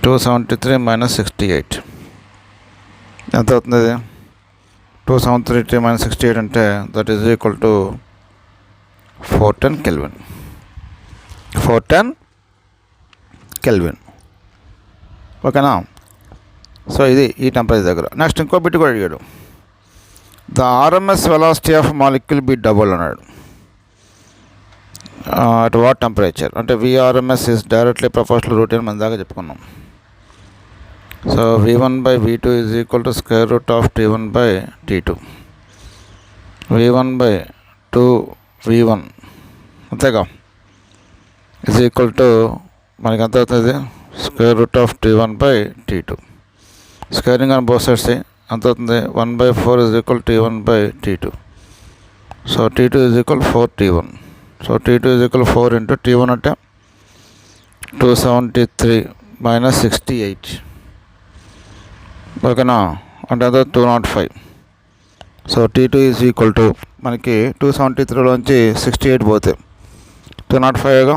A: 273 - 68 ఎంత అవుతుంది? అది 273 - 68 అంటే that is equal to 410 kelvin. 410 kelvin. ఓకేనా? సో ఇది ఈ టెంపరేచర్ దగ్గర. నెక్స్ట్ ఇంకో బిట్ కూడా అడిగాడు. The RMS velocity of molecule be double అన్నాడు. అట్ వాట్ టెంపరేచర్ అంటే VRMS is directly proportional root అని మన దాకా చెప్పుకున్నాం. So V1/V2 is equal to square root of T1/T2. V1/2V1 అంతేగా ఈజ్ ఈక్వల్ టు మనకి ఎంత అవుతుంది? Square root of T1/T2. Squaring on both sides ఎంత అవుతుంది? 1/4 is equal T1/T2. So T2 is equal 4T1. So T2 is equal 4 into T1 అంటే 273 - 68. ఓకేనా? అంటే అదే 205. So T2 is equal to మనకి 273లోంచి 68 పోతే 205గా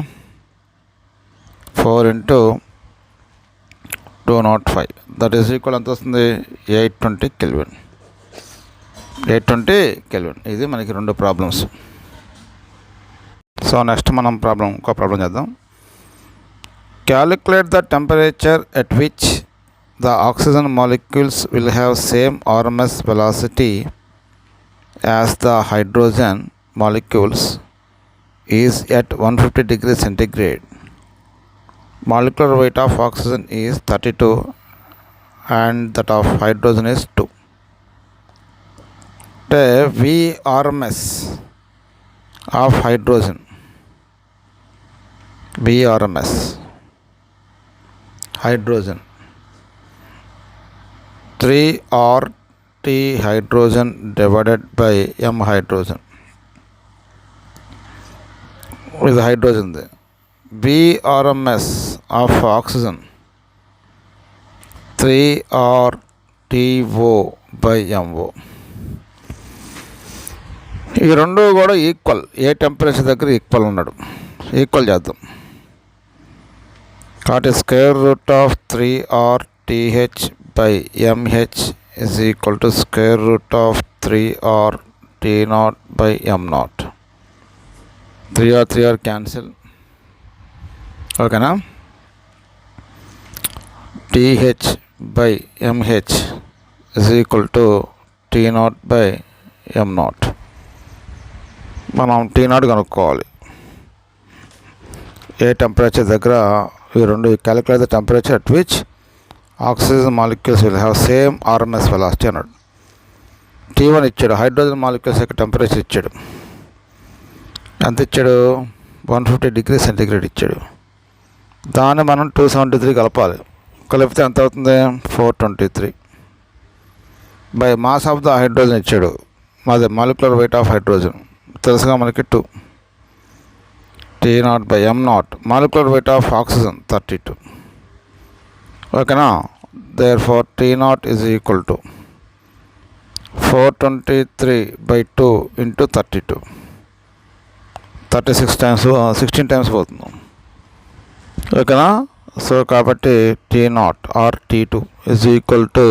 A: 4 ఇంటూ 205 దట్ ఈజ్ ఈక్వల్ ఎంత వస్తుంది? 820 కెల్విన్. 820 కెల్విన్. ఇది మనకి రెండు ప్రాబ్లమ్స్. సో నెక్స్ట్ మనం ఇంకో ప్రాబ్లం చేద్దాం. Calculate the temperature at which the oxygen molecules will have same RMS velocity as the hydrogen molecules is at 150 degrees centigrade. Molecular weight of oxygen is 32 and that of hydrogen is 2. అంటే VRMS of hydrogen, VRMS hydrogen 3RT hydrogen divided by M hydrogen with hydrogen there. VRMS of oxygen 3RTO by MO. ఈ రెండు కూడా equal. ఏ temperature దగ్గర equal ఉన్నాడు, equal చేద్దాం. కాబట్టి square root of 3RTH by MH is equal to square root of 3RT0 by M0. 3R cancel. ఓకేనా? TH by MH is equal to T0 by M0. మనం T0 కనుక్కోవాలి. ఏ temperature దగ్గర ఈ రెండు calculate the temperature at which oxygen molecules will have same RMS velocity అన్నాడు. T1 ఇచ్చాడు. Hydrogen molecules యొక్క temperature ఇచ్చాడు. ఎంత ఇచ్చాడు? 150 degrees centigrade ఇచ్చాడు. దాన్ని మనం 273 కలపాలి. కలిపితే ఎంత అవుతుంది? 423 by mass of the hydrogen ఇచ్చాడు. మాది మాలిక్యులర్ వెయిట్ ఆఫ్ హైడ్రోజన్ తెలుసుగా మనకి 2. T0 by M0 molecular weight of oxygen 32. ఓకేనా? therefore T0 is equal to 423 by 2 into 32. 36 times 16 times పోతుంది. ఓకేనా? సో కాబట్టి T0 or T2 is equal to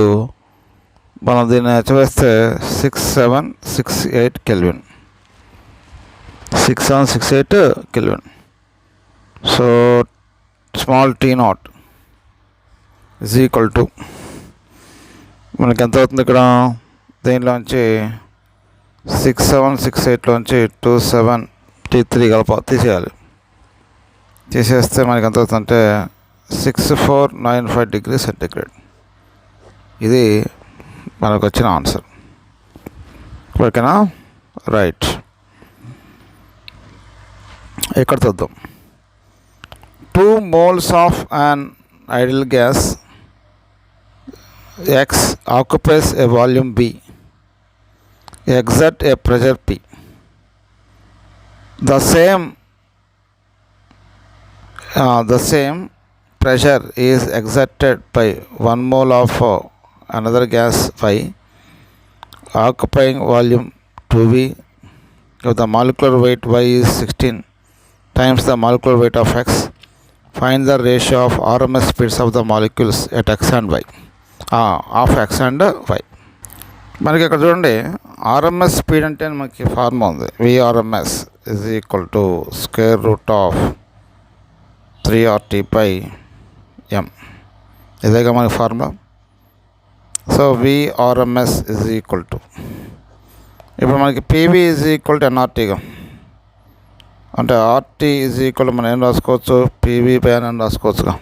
A: మనం దీన్ని హెచ్చవేస్తే 6768 kelvin. 6768 kelvin. So small T0 is equal to మనకి ఎంత అవుతుంది ఇక్కడ? దీనిలోంచి 6768లోంచి 273 తీసేయాలి. తీసేస్తే మనకి ఎంత అవుతుందంటే 6495 degrees centigrade. ఇది మనకు వచ్చిన ఆన్సర్. ఓకేనా? రైట్. ఇక్కడ చూద్దాం. 2 moles of an ideal gas X occupies a volume V, exert a pressure P. The same pressure is exerted by 1 mole of another gas Y occupying volume 2V. If the molecular weight Y is 16 times the molecular weight of X, find the ratio of RMS speeds of the molecules at X and Y. Of X and Y. మనకి ఇక్కడ చూడండి, RMS speed అంటే మనకి formula ఉంది. VRMS is equal to square root of 3RT/m. ఇదేగా మనకి formula. So VRMS is equal to, ఇప్పుడు మనకి పీవీ ఈజ్ ఈక్వల్ టు ఎన్ఆర్టీగా, అంటే ఆర్టీ ఈజ్ ఈక్వల్ మనం ఏం రాసుకోవచ్చు, పీవీ బై అని రాసుకోవచ్చుగా.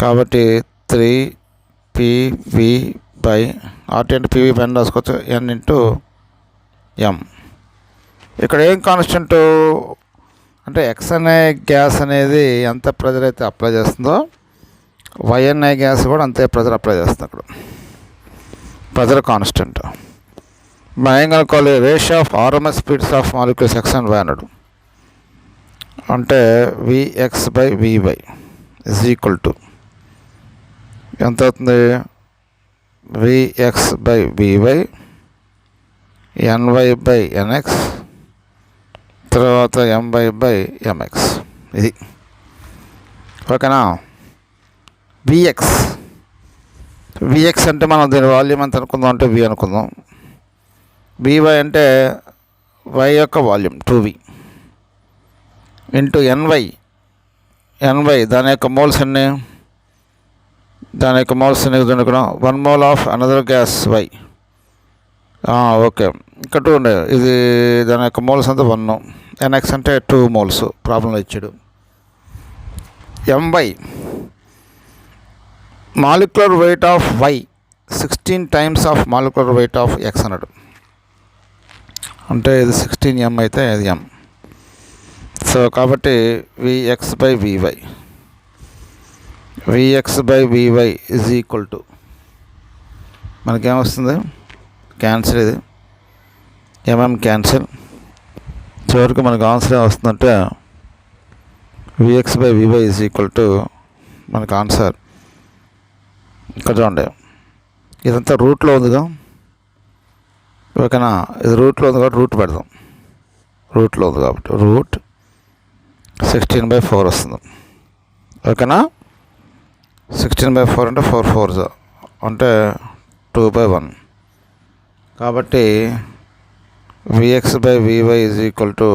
A: కాబట్టి 3PV బై ఆర్టీ అంటే పీవీ బై అని రాసుకోవచ్చు, ఎన్ ఇంటూ ఎం. ఇక్కడ ఏం కాన్స్టెంట్ అంటే ఎక్స్ అనే గ్యాస్ అనేది ఎంత ప్రెజర్ అయితే అప్లై చేస్తుందో వై అనే గ్యాస్ కూడా అంతే ప్రెజర్ అప్లై చేస్తుంది. అక్కడ ప్రెజర్ కాన్స్టెంట్. మనం ఏం కనుక్కోవాలి, ratio of RMS speeds of molecules X and Y అన్నాడు. అంటే Vx/Vy ఇజ్ ఈక్వల్ టు ఎంత అవుతుంది, Vx/Vy NY/Nx తర్వాత My/Mx. ఇది ఓకేనా. Vx అంటే మనం దీని వాల్యూమ్ ఎంత అనుకుందాం అంటే V అనుకుందాం. Vy అంటే y యొక్క వాల్యూమ్ 2V ఇంటూ NY దాని యొక్క మోల్స్ ఎన్ని, ఇక్కడ 1 mole of another gas Y. Okay, ఇక్కడ 2 ఉండే, ఇది దాని యొక్క మోల్స్ అంతా 1, NX అంటే 2 moles ప్రాబ్లంలో ఇచ్చాడు. My molecular weight of Y 16 times of molecular weight of X అన్నాడు. అంటే ఇది 16m అయితే ఇది M. సో కాబట్టి Vx/Vy ఈజ్ ఈక్వల్ టు మనకేమొస్తుంది, క్యాన్సిల్, ఇది క్యాన్సిల్. చివరికి మనకు ఆన్సర్ ఏమొస్తుందంటే Vx/Vy ఈజ్ ఈక్వల్ టు మనకు ఆన్సర్ ఇక్కడ చూడండి, ఇదంతా రూట్లో ఉందిగా. ఓకేనా, ఇది రూట్లో ఉంది కాబట్టి రూట్ పెడదాం. రూట్లో ఉంది కాబట్టి రూట్ 16/4 వస్తుంది. ఓకేనా, 16/4 అంటే 4 4s అంటే 2/1. కాబట్టి Vx/Vy is equal to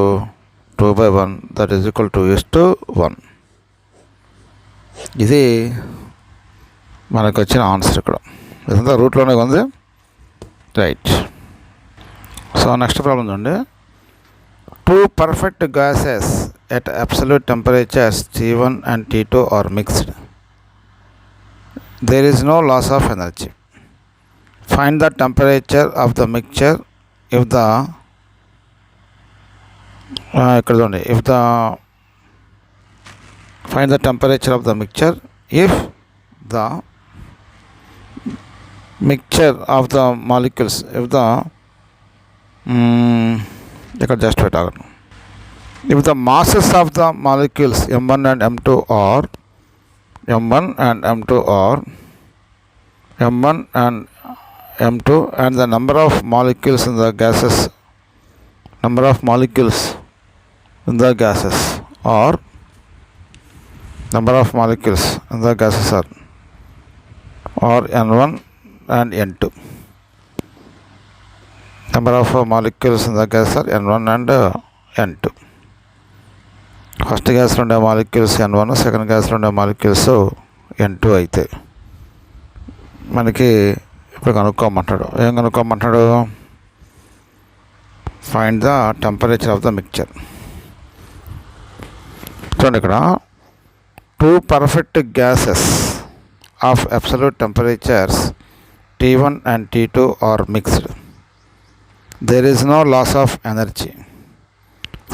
A: 2/1, that is equal to 1. ఇది మనకు వచ్చిన ఆన్సర్. ఇక్కడ ఇదంతా రూట్లోనే ఉంది, రైట్. సో నెక్స్ట్ ప్రాబ్లం చూడండి. 2 perfect gases at absolute temperatures T1 and T2 are mixed. There is no loss of energy. Find the temperature of the mixture if the find the temperature of the mixture if the mixture of the molecules if the masses of the molecules M1 and M2 are M1 and M2 and the number of molecules in the gases are N1 and N2. Number of molecules in the gas are N1 and N2. First గ్యాస్లో ఉండే molecules N1, second గ్యాస్లో ఉండే molecules N2 అయితే మనకి ఇప్పుడు కనుక్కోమంటాడు. ఏం కనుక్కోమంటాడు, find the temperature of the mixture. చూడండి, ఇక్కడ 2 perfect gases of absolute temperatures T1 and T2 are mixed. There is no loss of energy.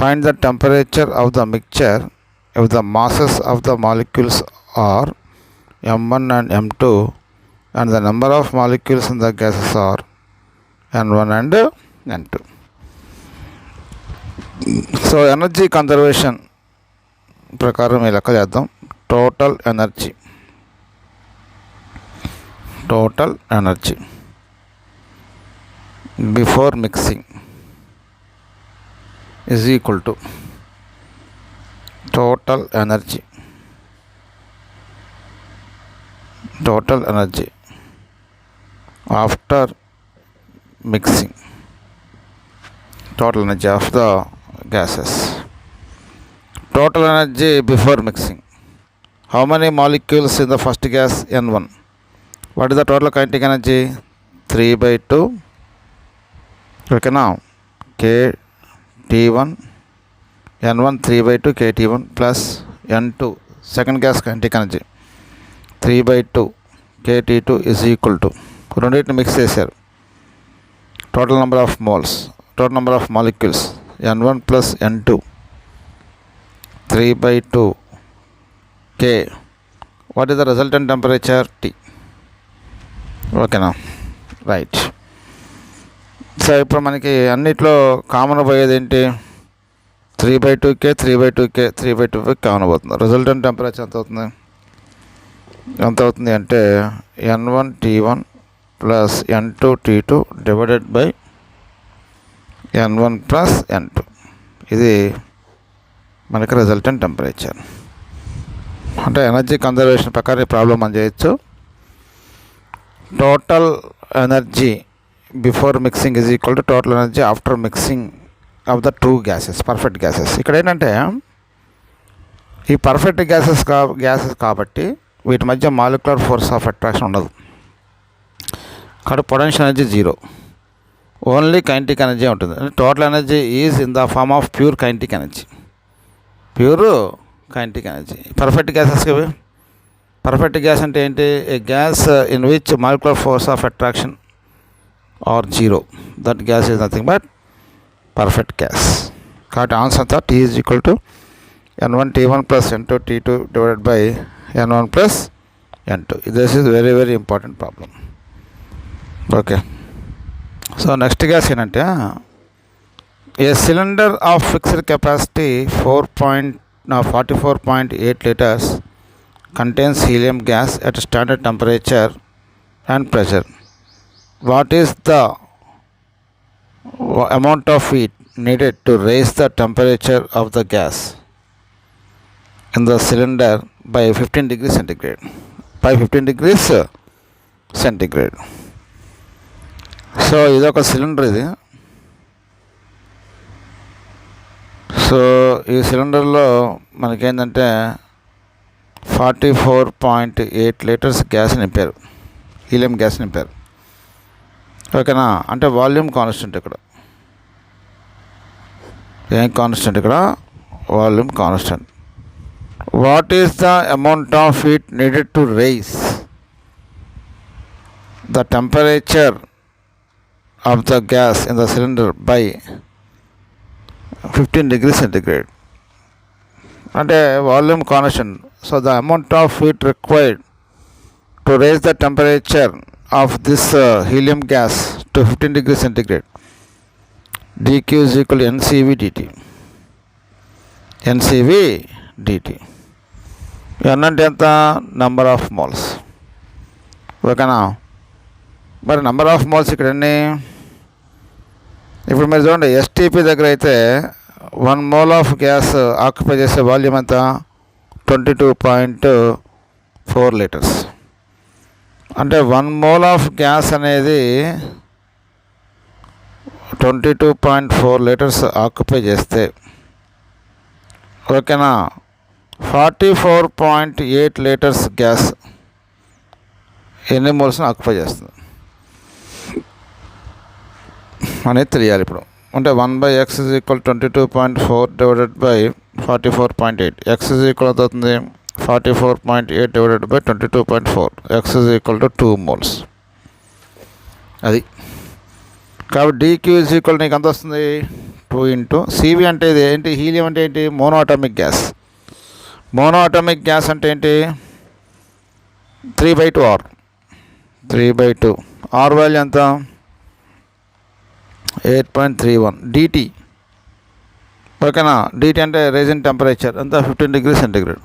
A: Find the temperature of the mixture if the masses of the molecules are M1 and M2, and the number of molecules in the gases are N1 and N2. So energy conservation ప్రకారం ఈ లెక్క చేద్దాం. Total energy before mixing is equal to total energy after mixing, total energy of the gases. Total energy before mixing. How many molecules in the first gas? N1. What is the total kinetic energy? 3/2. Okay, now KT1 N1 3/2 KT1 plus N2 second gas kinetic energy 3/2 KT2 is equal to రెండింటిని mix చేశారు. Total number of molecules N1 plus N2 3/2 K. What is the resultant temperature? T. ఓకేనా, right. So ఇప్పుడు మనకి అన్నిట్లో common పోయేది ఏంటి? 3/2K 3/2 common పోతుంది. Resultant temperature ఎంత అవుతుంది అంటే N1 T1 plus N2 T2 divided by N1 plus N2. ఇది మనకి రిజల్టెంట్ టెంపరేచర్. అంటే ఎనర్జీ కన్జర్వేషన్ ప్రకారం ఈ ప్రాబ్లం మనం చేయొచ్చు. Total energy before mixing is equal to total energy after mixing of the two gases, perfect gases. ఇక్కడ ఏంటంటే ఈ పర్ఫెక్ట్ గ్యాసెస్ కాబట్టి వీటి మధ్య మాలిక్యులర్ ఫోర్స్ ఆఫ్ అట్రాక్షన్ ఉండదు. కాబట్టి potential energy 0, only kinetic energy ఉంటుంది. Total energy is in the form of pure kinetic energy. Perfect gas అంటే ఏంటి? A gas in which molecular force of attraction are 0, that gas is nothing but perfect gas. కాబట్టి answer అంతా T is equal to N1 T1 plus N2 T2 divided by N1 plus N2. This is very very important problem. Okay, so next gas ఏంటంటే ఏ cylinder of fixed capacity 44.8 liters contains helium gas at standard temperature and pressure. What is the amount of heat needed to raise the temperature of the gas in the cylinder by 15 degrees centigrade? By 15 degrees centigrade. So ఇదొక cylinder ఇది. సో ఈ సిలిండర్లో మనకేంటంటే 44.8 liters gas నింపారు, helium gas నింపారు. ఓకేనా, అంటే వాల్యూమ్ కాన్స్టెంట్. ఇక్కడ ఏం కాన్స్టెంట్? ఇక్కడ volume constant. What is the amount of heat needed to raise the temperature of the gas in the cylinder by 15 degrees centigrade. అంటే volume constant. So the amount of heat required to raise the temperature of this helium gas to 15 degrees centigrade, dq is equal to NCV dt. n అంటే ఎంత? Number of moles. ఓకేనా, మరి number of moles ఇక్కడ ఎన్ని? ఇప్పుడు మీరు చూడండి, STP దగ్గర అయితే 1 mole ఆఫ్ గ్యాస్ ఆక్యుపై చేసే వాల్యూమ్ ఎంత? 22.4 liters. అంటే 1 mole ఆఫ్ గ్యాస్ అనేది 22.4 liters ఆక్యుపై చేస్తే, ఓకేనా, 44.8 liters గ్యాస్ ఎన్ని మోల్స్ని ఆక్యుపై చేస్తుంది అనేది తెలియాలి ఇప్పుడు. అంటే 1/x is equal 22.4 divided by 44.8. x is equal అవుతుంది 44.8 divided by 22.4. x is equal to 2 moles. అది కాబట్టి dq is equal నీకు ఎంత వస్తుంది? 2 into CV అంటే ఇది ఏంటి? హీలియం అంటే ఏంటి? మోనోఅటామిక్ గ్యాస్. మోనోఅటామిక్ గ్యాస్ అంటే ఏంటి? 3/2 ఆర్ 3/2 ఆర్ వాల్యూ ఎంత 8.31 డిటి. ఓకేనా, డిటి అంటే రేజిన్ టెంపరేచర్ ఎంత 15 డిగ్రీ సెంటిగ్రేడ్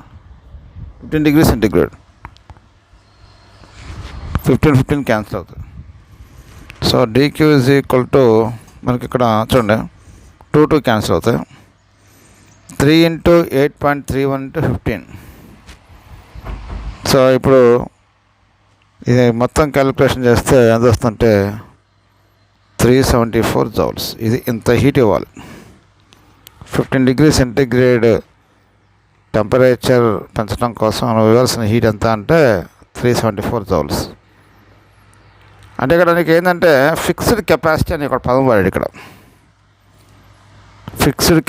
A: 15 క్యాన్సిల్ అవుతుంది. So DQ is equal to మనకి ఇక్కడ చూడండి 2 క్యాన్సిల్ అవుతాయి. 3 × 8.31 × 15. సో ఇప్పుడు ఇది మొత్తం క్యాలిక్యులేషన్ చేస్తే ఎంత వస్తుందంటే 374 జౌల్స్. ఇది ఇంత హీట్ ఇవ్వాలి. 15 డిగ్రీ సెంటిగ్రేడ్ టెంపరేచర్ పెంచడం కోసం మనం ఇవ్వాల్సిన హీట్ ఎంత అంటే 374 జౌల్స్. అంటే ఇక్కడ నీకు ఏంటంటే ఫిక్స్డ్ కెపాసిటీ అని ఇక్కడ పదం వాడాడు. ఇక్కడ ఫిక్స్డ్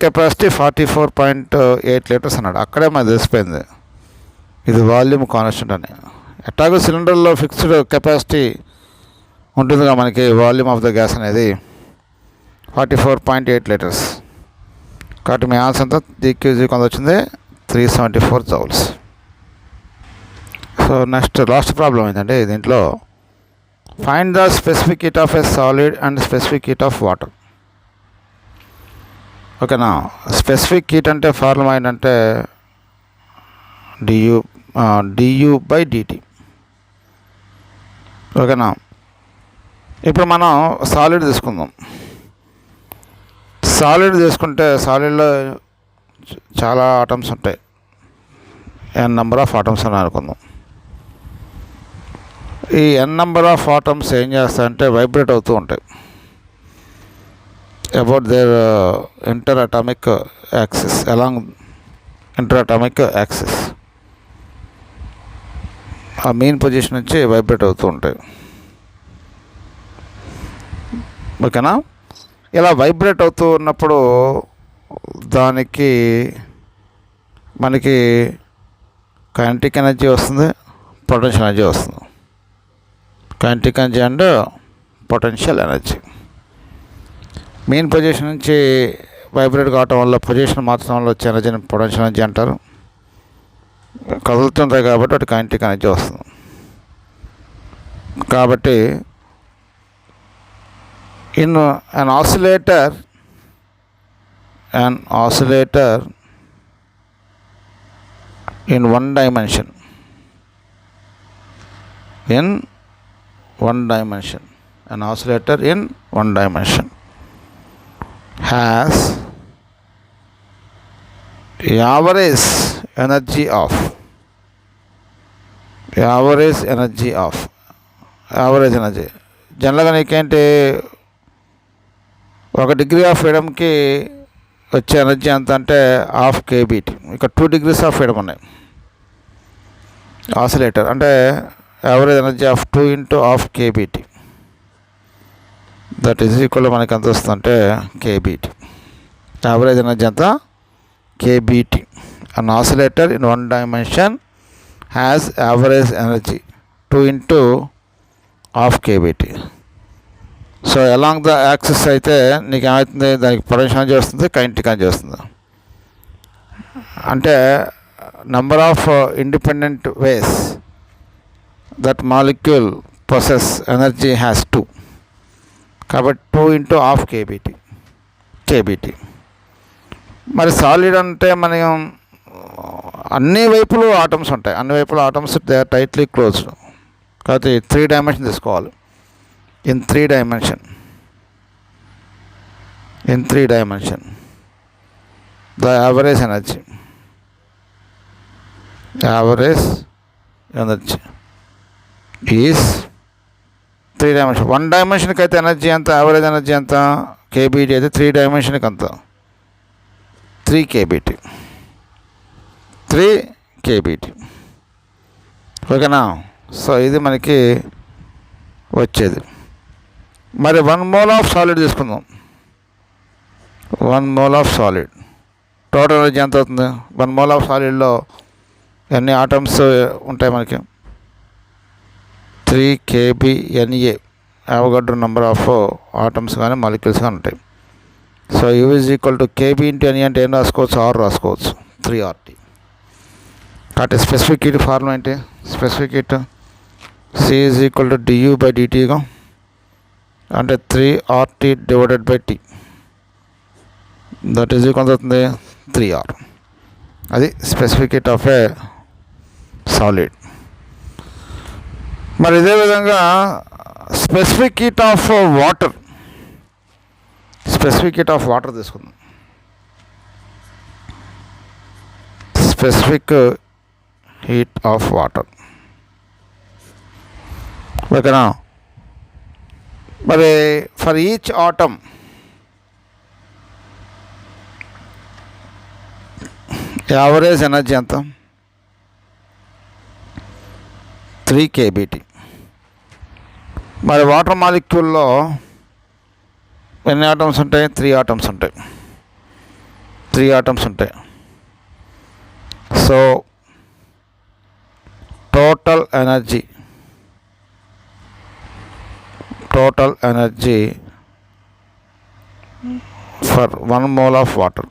A: కెపాసిటీ 44.8 లీటర్స్ అన్నాడు. అక్కడే మాకు తెలిసిపోయింది ఇది వాల్యూమ్ కాన్స్టెంట్ అని. ఎట్లాగో సిలిండర్లో ఫిక్స్డ్ కెపాసిటీ ఉంటుందిగా మనకి వాల్యూమ్ ఆఫ్ ద గ్యాస్ అనేది 44.8 లీటర్స్. కాబట్టి మీ ఆన్సర్ అంతా DQ కొంత వచ్చింది 374 joules. So next last problem ఏంటంటే దీంట్లో find the specific heat of a solid and specific heat of water. ఓకేనా, స్పెసిఫిక్ హీట్ అంటే ఫార్ములా ఏంటంటే du/dt. ఓకేనా, ఇప్పుడు మనం సాలిడ్ తీసుకుందాం. సాలిడ్ తీసుకుంటే సాలిడ్లో చాలా ఆటమ్స్ ఉంటాయి. n నెంబర్ ఆఫ్ ఆటమ్స్ అని అనుకుందాం. ఈ n నెంబర్ ఆఫ్ ఆటమ్స్ ఏం చేస్తాయంటే వైబ్రేట్ అవుతూ ఉంటాయి about their interatomic axis, along interatomic axis. ఆ మెయిన్ పొజిషన్ నుంచి వైబ్రేట్ అవుతూ ఉంటాయి. ఓకేనా, ఇలా వైబ్రేట్ అవుతూ ఉన్నప్పుడు దానికి మనకి కైనెటిక్ ఎనర్జీ వస్తుంది, పొటెన్షియల్ ఎనర్జీ వస్తుంది. Kinetic energy and potential energy. Main position నుంచి వైబ్రేట్ కావటం వల్ల, పొజిషన్ మార్చడం వల్ల వచ్చే ఎనర్జీని పొటెన్షియల్ ఎనర్జీ అంటారు. కదులుతుంటాయి కాబట్టి అటు కైనెటిక్ ఎనర్జీ వస్తుంది. కాబట్టి in an oscillator in one dimension an oscillator in one dimension has average energy of average energy. జనరల్గా నీకేంటి 1 డిగ్రీ ఆఫ్ ఫ్రీడమ్కి వచ్చే ఎనర్జీ ఎంత అంటే 1/2 kBT. ఇక్కడ 2 degrees ఆఫ్ ఫ్రీడమ్ ఉన్నాయి. ఆసిలేటర్ అంటే average energy of 2 × 1/2 kBT. That is equal మనకి ఎంత వస్తుందంటే kBT. యావరేజ్ ఎనర్జీ ఎంత kBT. An oscillator in one dimension has average energy 2 × 1/2 kBT. So along the axis అయితే నీకు ఏమవుతుంది, దానికి పొటెన్షియల్ ఎనర్జీ వస్తుంది, కైనెటిక్ ఎనర్జీ వస్తుంది. అంటే number of independent ways that molecule process energy has 2. కాబట్టి 2 × 1/2 kBT. మరి సాలిడ్ అంటే మనం అన్ని వైపులు ఆటమ్స్ ఉంటాయి. అన్ని వైపులు atoms they are tightly closed. కాబట్టి 3 డైమెన్షన్ తీసుకోవాలి. in 3 dimension the average energy is 3 dimension. 1 dimension కి అయితే ఎనర్జీ ఎంత, యావరేజ్ ఎనర్జీ ఎంత kBT అయితే 3 dimensionకి అంత 3 kBT. ఓకేనా, సో ఇది మనకి వచ్చేది. మరి 1 mole ఆఫ్ సాలిడ్ తీసుకుందాం. 1 mole of solid total energy ఎంత అవుతుంది? 1 mole ఆఫ్ సాలిడ్లో ఎన్ని ఆటమ్స్ ఉంటాయి మనకి? 3 kBNA Avogadro number of atoms కానీ మాలిక్యూల్స్ కానీ ఉంటాయి. సో U = KB × NA అంటే ఏం రాసుకోవచ్చు? R రాసుకోవచ్చు, 3RT. కాబట్టి స్పెసిఫిక్ హీట్ ఫార్ములా ఏంటి? Specific heat C is equal to du by dtగా, అంటే 3RT divided by T, that is equal అవుతుంది 3R. అది specific heat of a solid. మరి ఇదే విధంగా specific heat of water, specific heat of water తీసుకుందాం. Specific heat of water, ఓకేనా? మరి for each atom average energy ఎంత? 3 kBT. మరి వాటర్ మాలిక్యూల్లో ఎన్ని ఆటమ్స్ ఉంటాయి? 3 ఆటమ్స్ ఉంటాయి. 3 ఆటమ్స్ ఉంటాయి. So total energy for 1 mole of water,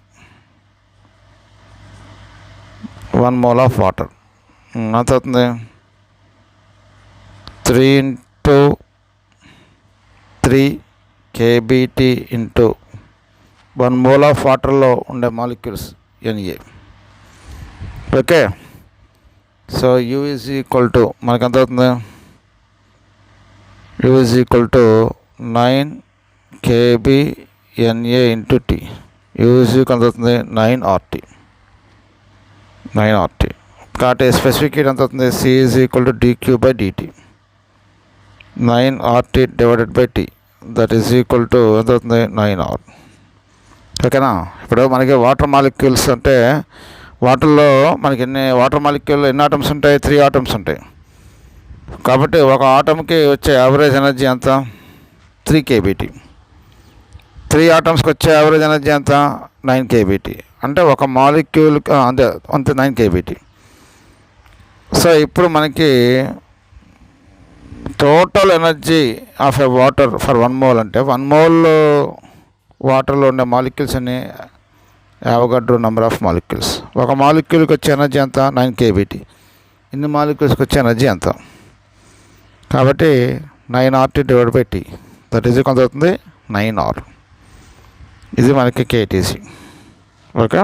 A: 1 mole of water ఎంత అవుతుంది? 3 × 3 kBT ఇంటూ 1 mole ఆఫ్ వాటర్లో ఉండే molecules Na. Okay. So U is equal to మనకు ఎంత అవుతుంది? U is equal to 9 kB Na into T. U is equal ఎంత అవుతుంది? 9RT. కాబట్టి స్పెసిఫిక్ హీట్ ఎంత అవుతుంది? C is equal to dQ by dt, 9RT divided by T, that is equal to ఎంత అవుతుంది? 9R. ఓకేనా? ఇప్పుడు మనకి వాటర్ మాలిక్యూల్స్ అంటే వాటర్లో మనకి వాటర్ మాలిక్యూల్లో ఎన్ని ఆటమ్స్ ఉంటాయి? 3 ఆటమ్స్ ఉంటాయి. కాబట్టి ఒక ఆటమ్కి వచ్చే యావరేజ్ ఎనర్జీ ఎంత? 3 kBT. 3 ఆటమ్స్కి వచ్చే యావరేజ్ ఎనర్జీ ఎంత? 9 kBT. అంటే ఒక మాలిక్యూల్ అంతే 9 kBT. సో ఇప్పుడు మనకి total energy of a water for 1 mole అంటే 1 mole వాటర్లో ఉండే మాలిక్యూల్స్ అన్ని అవగాడ్రో నెంబర్ ఆఫ్ మాలిక్యూల్స్. ఒక మాలిక్యూల్కి వచ్చే ఎనర్జీ ఎంత? 9 kBT. ఇన్ని మాలిక్యూల్స్కి వచ్చే ఎనర్జీ ఎంత? కాబట్టి 9RT divide by T, that is కొంత అవుతుంది 9R. ఇది మనకి KTC. ఓకే.